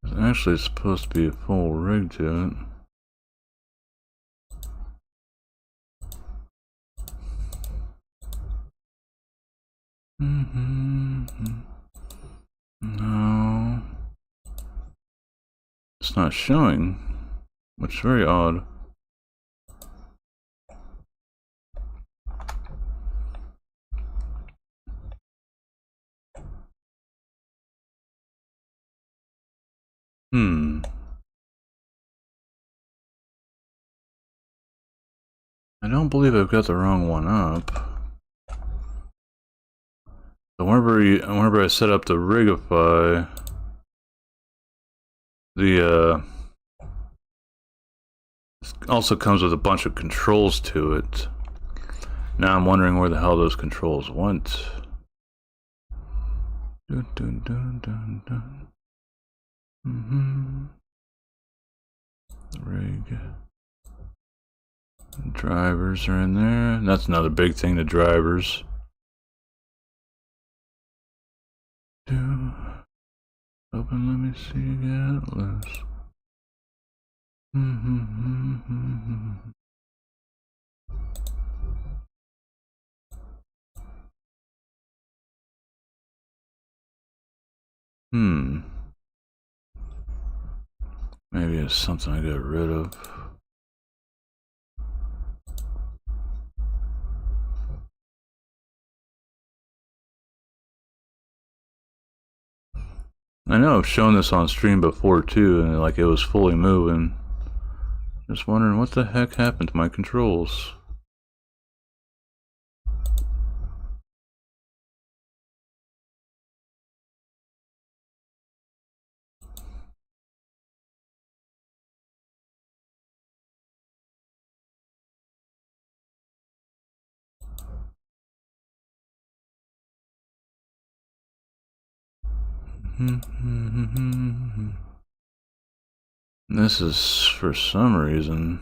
There's actually supposed to be a full rig to it. No. It's not showing, which is very odd. I don't believe I've got the wrong one up. So whenever I set up the Rigify, it also comes with a bunch of controls to it. Now I'm wondering where the hell those controls went. Dun, dun, dun, dun, dun. Rig. Drivers are in there. That's another big thing, the drivers. Open, let me see, get loose. Maybe it's something I got rid of. I know I've shown this on stream before too, and like it was fully moving. Just wondering what the heck happened to my controls. This is for some reason.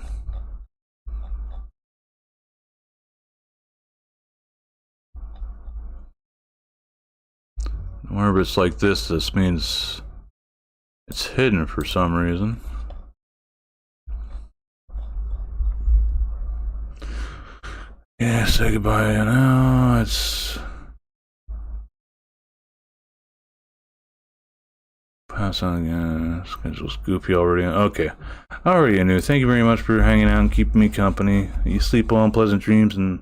Whenever it's like this means it's hidden for some reason. Yeah, say goodbye now. It's pass on again. Schedule's goofy already. Okay. Already knew. Thank you very much for hanging out and keeping me company. You sleep well and pleasant dreams, and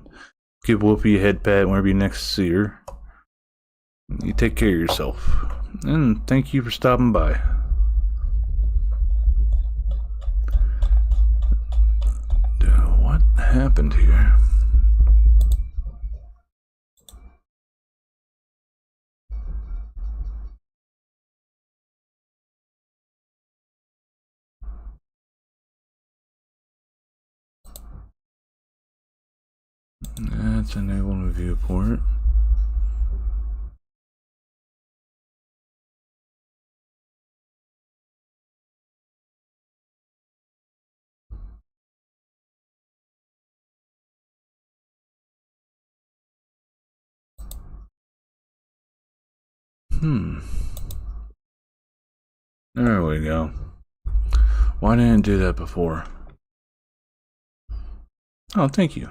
give Whoopi a head pat whenever you next see her. You take care of yourself. And thank you for stopping by. happened here? That's enable a viewport. There we go. Why didn't I do that before? Oh, thank you.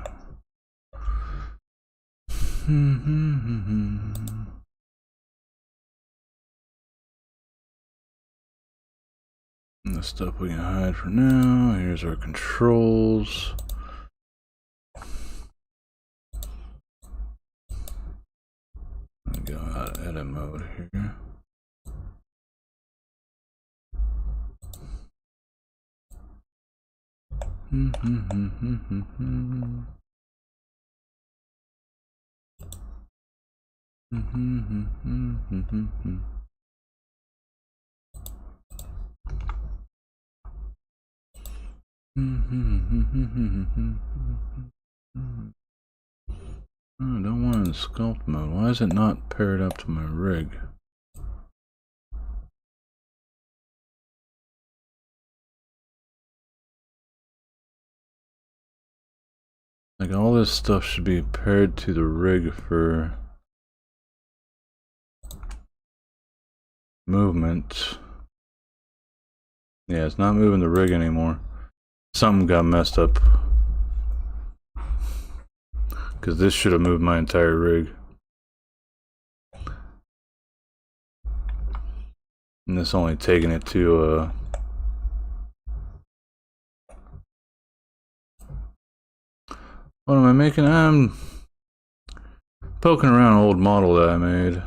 The stuff we can hide for now. Here's our controls. I'll go out of edit mode here. I don't want it in sculpt mode. Why is it not paired up to my rig? Like, all this stuff should be paired to the rig for movement. Yeah, it's not moving the rig anymore. Something got messed up. Because this should have moved my entire rig. And this only taking it to what am I making? I'm poking around an old model that I made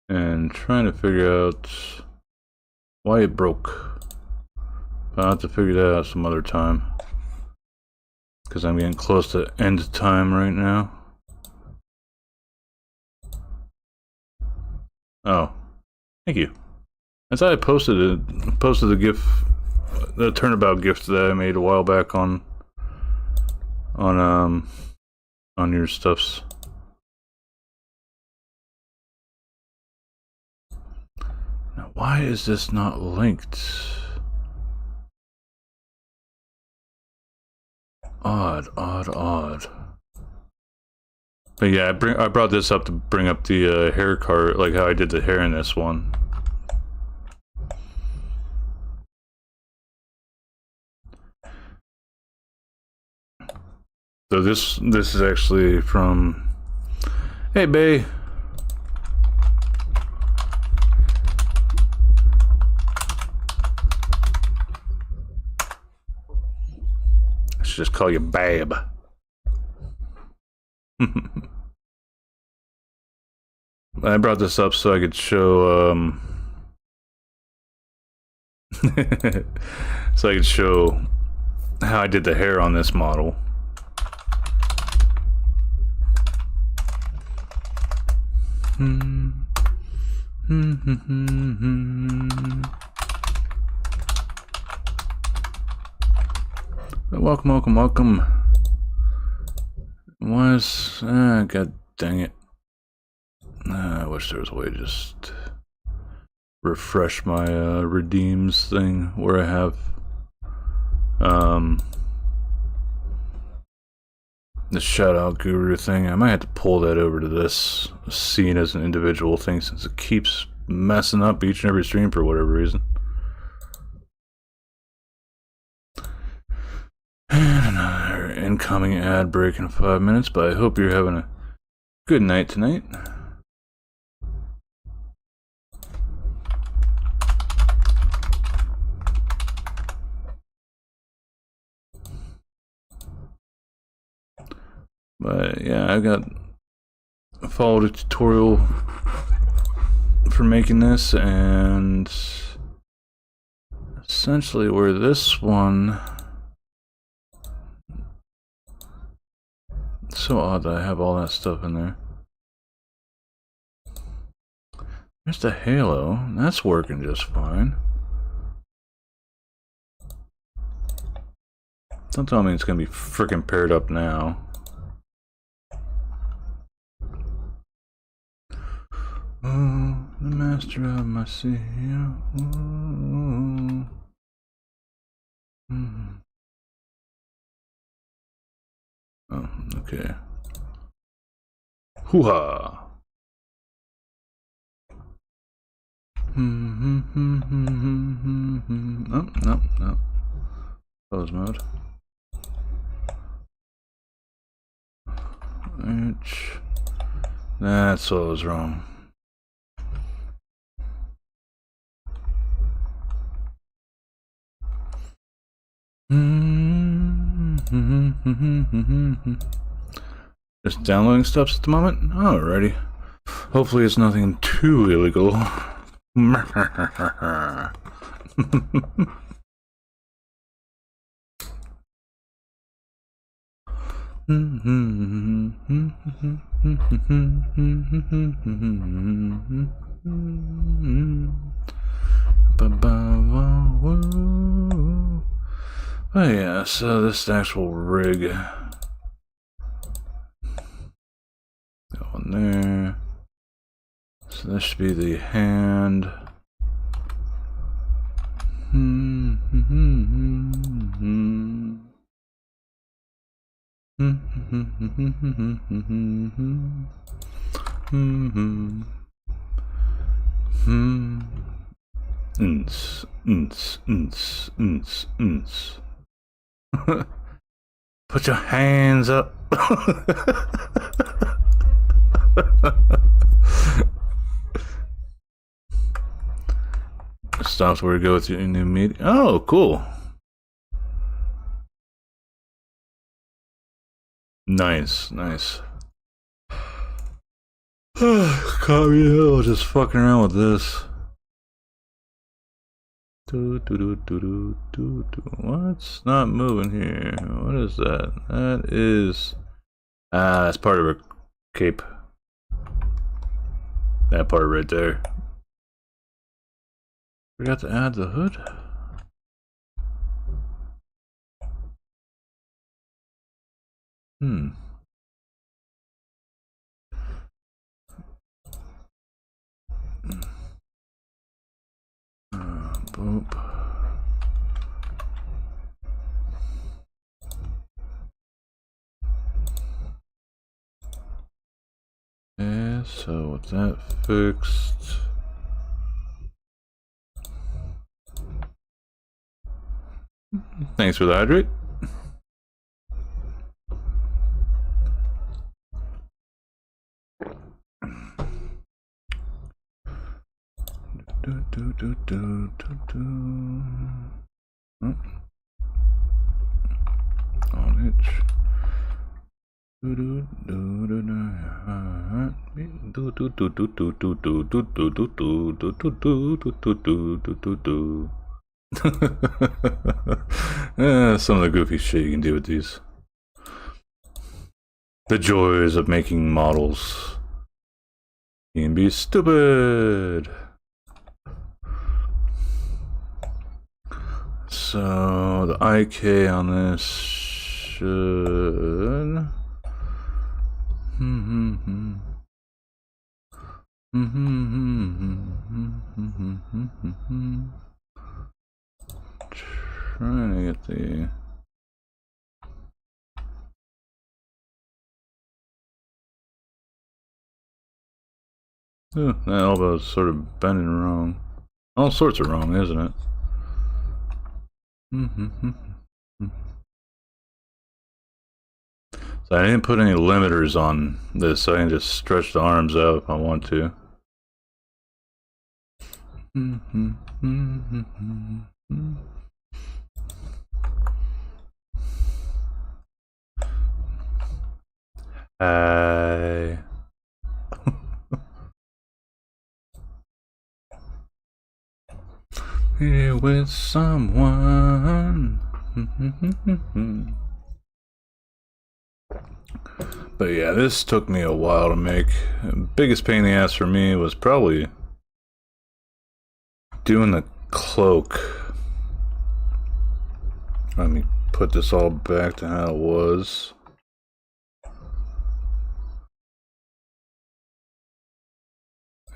and trying to figure out why it broke. I'll have to figure that out some other time, because I'm getting close to end time right now. Oh, thank you. I thought I posted the GIF, the turnabout gift that I made a while back on your stuffs. Now, why is this not linked? Odd. But yeah, I brought this up to bring up the hair card, like how I did the hair in this one. So this is actually from, hey Bay. I should just call you Babe. I brought this up so I could show so I could show how I did the hair on this model. Welcome. God dang it. I wish there was a way to just refresh my redeems thing where I have the shout out guru thing. I might have to pull that over to this scene as an individual thing, since it keeps messing up each and every stream for whatever reason. And another incoming ad break in 5 minutes, but I hope you're having a good night tonight. But yeah, I got followed a tutorial for making this, and essentially where this one It's so odd that I have all that stuff in there. There's the halo. That's working just fine. Don't tell me it's gonna be freaking paired up now. Oh, the master of my sea. Oh, okay. Hoo-ha! Oh, no, no. Pose mode. That's what was wrong. Just downloading stuff at the moment? Alrighty. Hopefully it's nothing too illegal. Oh yeah, so this actual rig. Go in there. So this should be the hand. Put your hands up. Stops where you go with your new media. Oh, cool. Nice, nice. Caught me just fucking around with this. What's not moving here? What is that? That is... that's part of her cape. That part right there. Forgot to add the hood. Boop. Yeah, so with that fixed. Thanks for the hydrate. On itch. Some of the goofy shit you can do with these. The joys of making models. You can be stupid. So the IK on this should trying to get the that elbow is sort of bending wrong. All sorts of wrong, isn't it? So I didn't put any limiters on this, so I can just stretch the arms out if I want to. Hi. Here with someone. But yeah, this took me a while to make. Biggest pain in the ass for me was probably doing the cloak. Let me put this all back to how it was.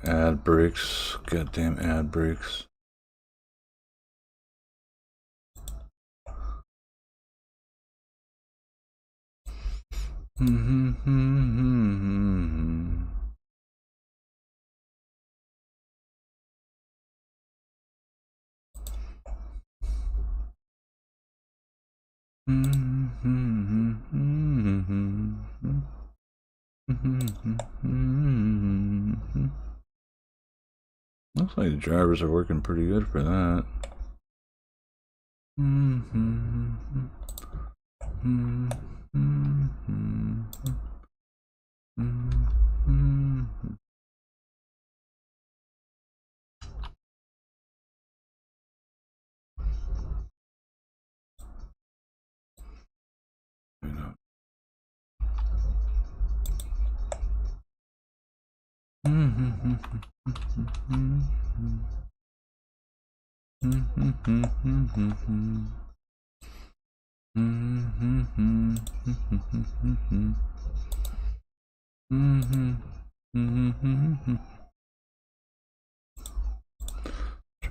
Ad breaks. Goddamn ad breaks. Looks like the drivers are working pretty good for that.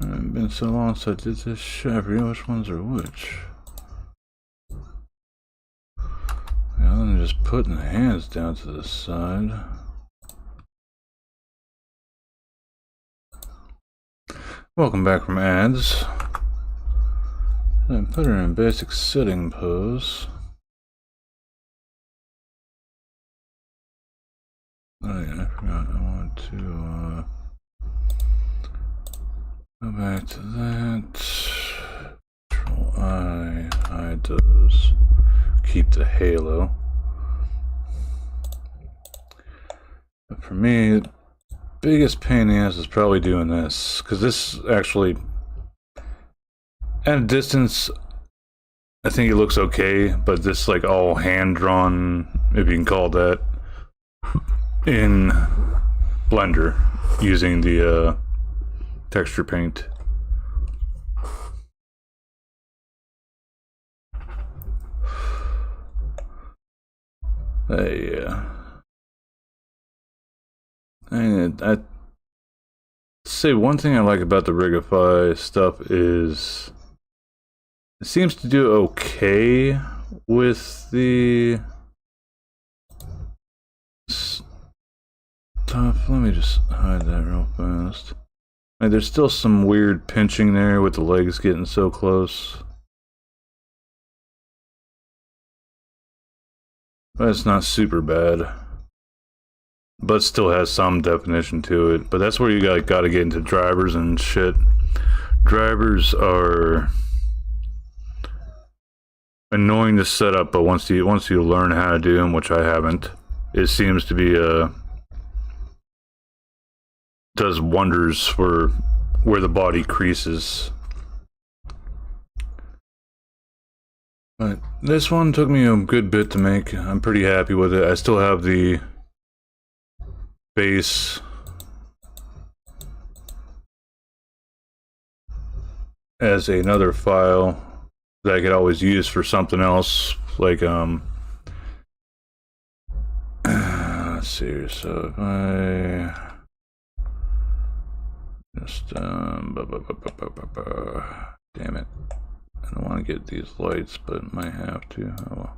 It's been so long since I did this shit, I forget which ones are which. Yeah, I'm just putting the hands down to the side. Welcome back from ads. And put her in basic sitting pose. Oh yeah, I forgot. I want to go back to that. Control I, hide those. Keep the halo. But for me, the biggest pain in the ass is probably doing this, because this actually, at a distance, I think it looks okay, but this like all hand drawn, if you can call it that, in Blender using the texture paint. Yeah. And I'd say one thing I like about the Rigify stuff is it seems to do okay with the stuff. Let me just hide that real fast. Like, there's still some weird pinching there with the legs getting so close. But it's not super bad. But still has some definition to it. But that's where you gotta get into drivers and shit. Drivers are annoying to set up, but once you learn how to do them, which I haven't, it seems to be does wonders for where the body creases. But this one took me a good bit to make. I'm pretty happy with it. I still have the base as another file that I could always use for something else, like let's see. So if I just damn it, I don't want to get these lights, but might have to. Oh well.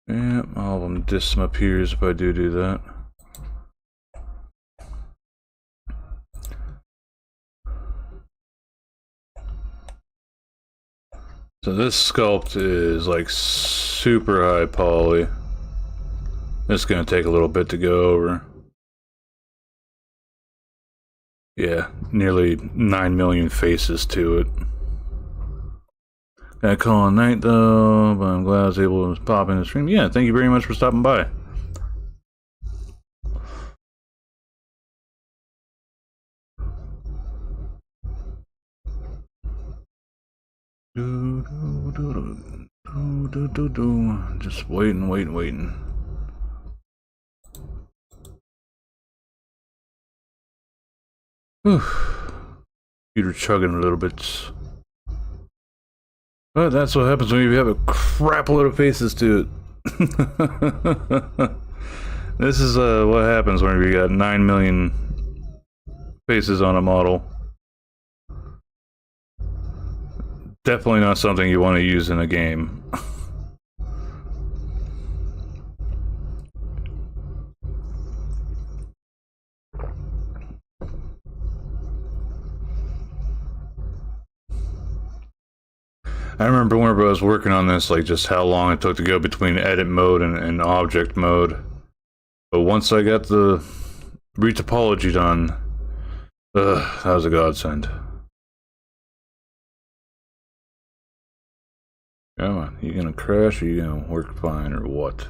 Yeah, all of them disappears if I do that. So this sculpt is like super high poly. It's gonna take a little bit to go over. Yeah, nearly 9 million faces to it. Gotta call it night though, but I'm glad I was able to pop in the stream. Yeah, thank you very much for stopping by. Just waiting. Whew. Computer chugging a little bit. But that's what happens when you have a crap load of faces to it. This is what happens when you got 9 million faces on a model. Definitely not something you want to use in a game. I remember whenever I was working on this, like just how long it took to go between edit mode and object mode. But once I got the retopology done, that was a godsend. Come on, you gonna crash or you gonna work fine or what?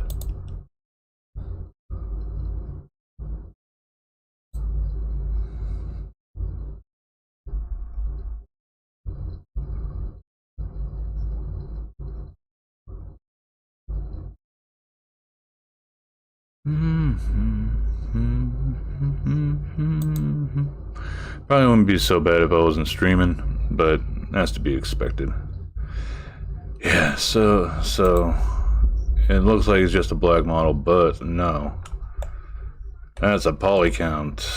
Probably wouldn't be so bad if I wasn't streaming, but that's to be expected. Yeah, so it looks like it's just a black model, but no. That's a poly count.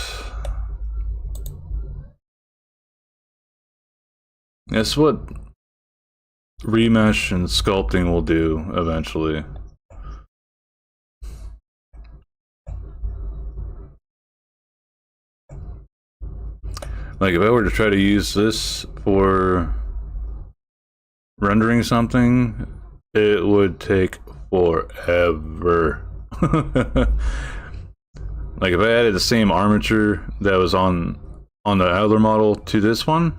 That's what remesh and sculpting will do eventually. Like if I were to try to use this for rendering something, it would take forever. Like if I added the same armature that was on the other model to this one,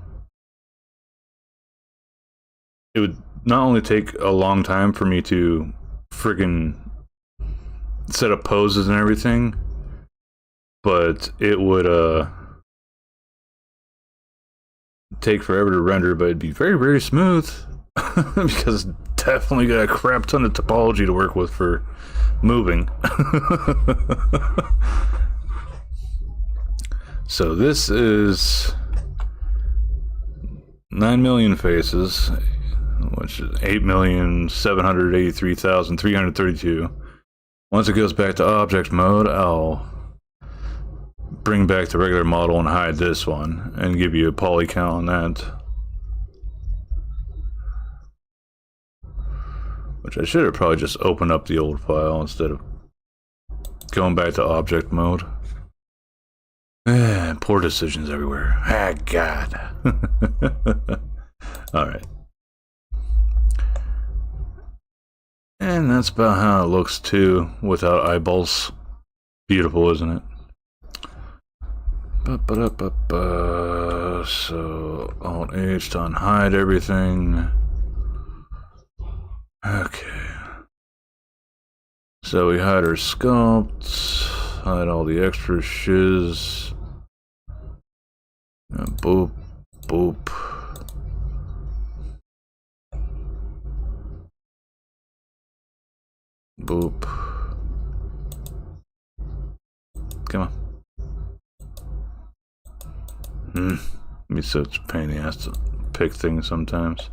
it would not only take a long time for me to friggin' set up poses and everything, but it would take forever to render, but it'd be very, very smooth. Because it's definitely got a crap ton of topology to work with for moving. So this is 9 million faces, which is 8,783,332. Once it goes back to object mode, I'll bring back the regular model and hide this one and give you a poly count on that. Which I should have probably just opened up the old file instead of going back to object mode. Poor decisions everywhere. Ah, God. Alright. And that's about how it looks too, without eyeballs. Beautiful, isn't it? So, Alt-H to unhide everything. Okay. So we hide our sculpts, hide all the extra shiz. Boop, boop. Boop. Come on. Be such a pain in the ass to pick things sometimes.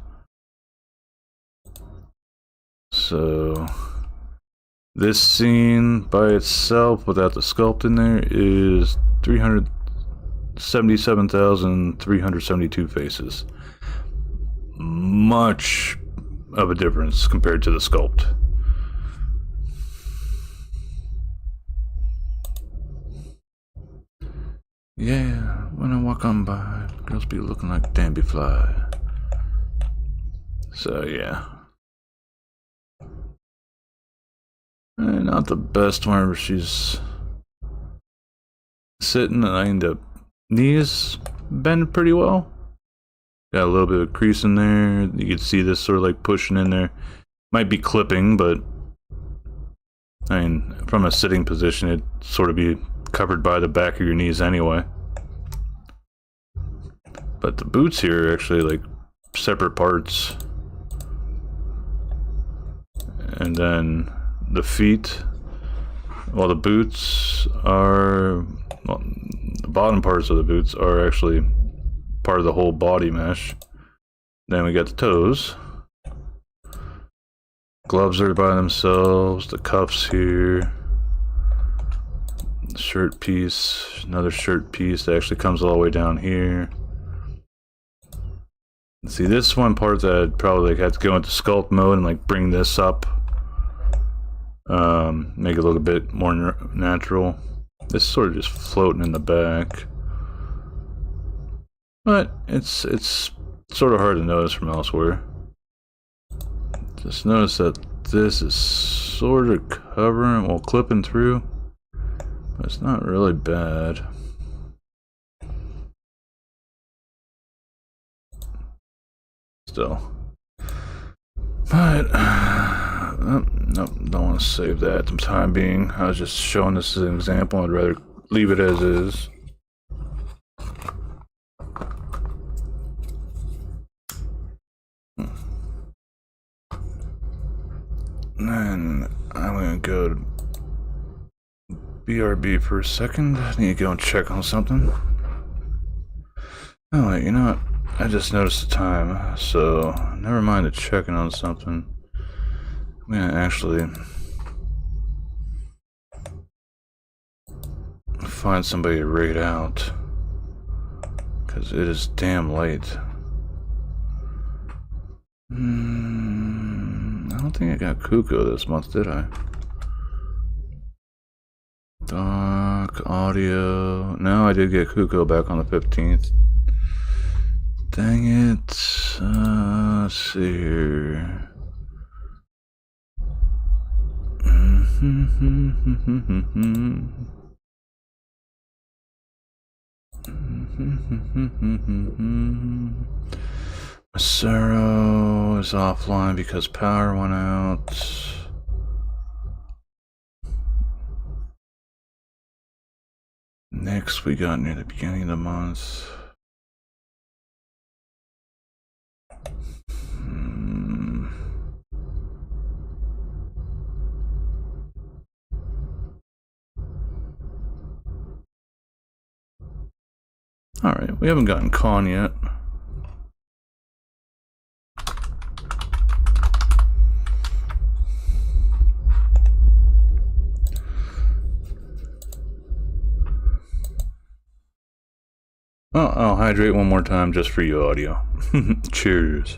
So this scene by itself, without the sculpt in there, is 377,372 faces. Much of a difference compared to the sculpt. Yeah, when I walk on by, girls be looking like Danby Fly. So yeah. Not the best whenever she's sitting, and I end up knees bend pretty well. Got a little bit of crease in there. You can see this sort of like pushing in there. Might be clipping, but I mean, from a sitting position, it'd sort of be covered by the back of your knees anyway. But the boots here are actually like separate parts. And then the feet, well, the boots are, well, the bottom parts of the boots are actually part of the whole body mesh. Then we got the toes. Gloves are by themselves, the cuffs here. Shirt piece, another shirt piece that actually comes all the way down here. See, this one part that I'd probably like have to go into sculpt mode and like bring this up, make it look a bit more natural. This is sort of just floating in the back, but it's sort of hard to notice from elsewhere. Just notice that this is sort of covering, well, clipping through, but it's not really bad. Still. But, nope, don't want to save that at the time being. I was just showing this as an example. I'd rather leave it as is. And I'm gonna go to BRB for a second. I need to go and check on something. Oh wait, you know what? I just noticed the time, so never mind the checking on something. I'm gonna actually find somebody to raid out, because it is damn late. I don't think I got Kuko this month, did I? Doc, audio. No, I did get Kuko back on the 15th. Dang it. Let's see here. Macero is offline because power went out. Next we got near the beginning of the month. Alright, we haven't gotten Con yet. Well, I'll hydrate one more time just for you, audio. Cheers.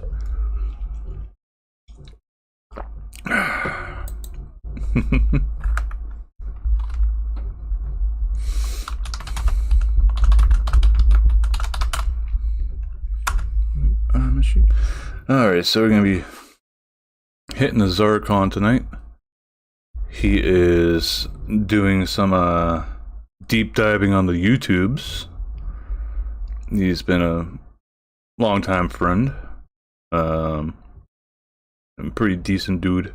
Alright, so we're gonna be hitting the Zarkon tonight. He is doing some deep diving on the YouTubes. He's been a longtime friend. A pretty decent dude.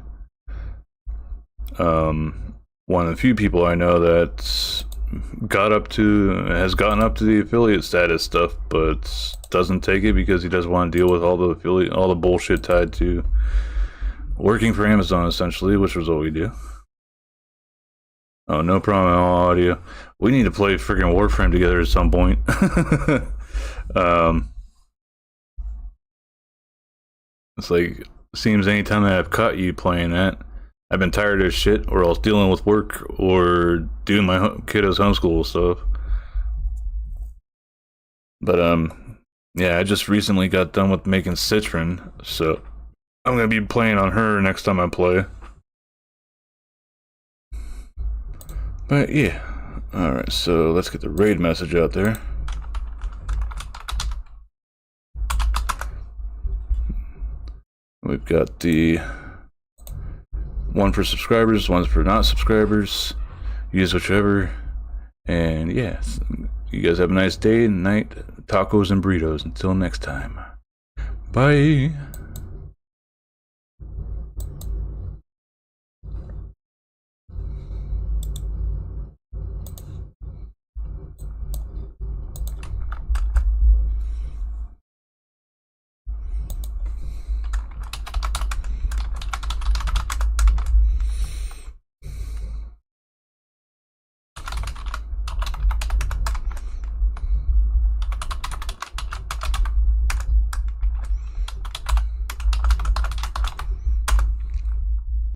One of the few people I know that has gotten up to the affiliate status stuff, but doesn't take it because he doesn't want to deal with all the bullshit tied to working for Amazon, essentially, which was what we do. Oh, no problem at all, audio. We need to play freaking Warframe together at some point. It's like, seems anytime that I've caught you playing that, I've been tired of shit, or else dealing with work, or doing my kiddos' homeschool stuff. But, yeah, I just recently got done with making Citron, so I'm gonna be playing on her next time I play. But, yeah. Alright, so let's get the raid message out there. We've got the one for subscribers, one's for not subscribers. Use whichever. And yeah, you guys have a nice day and night. Tacos and burritos. Until next time. Bye.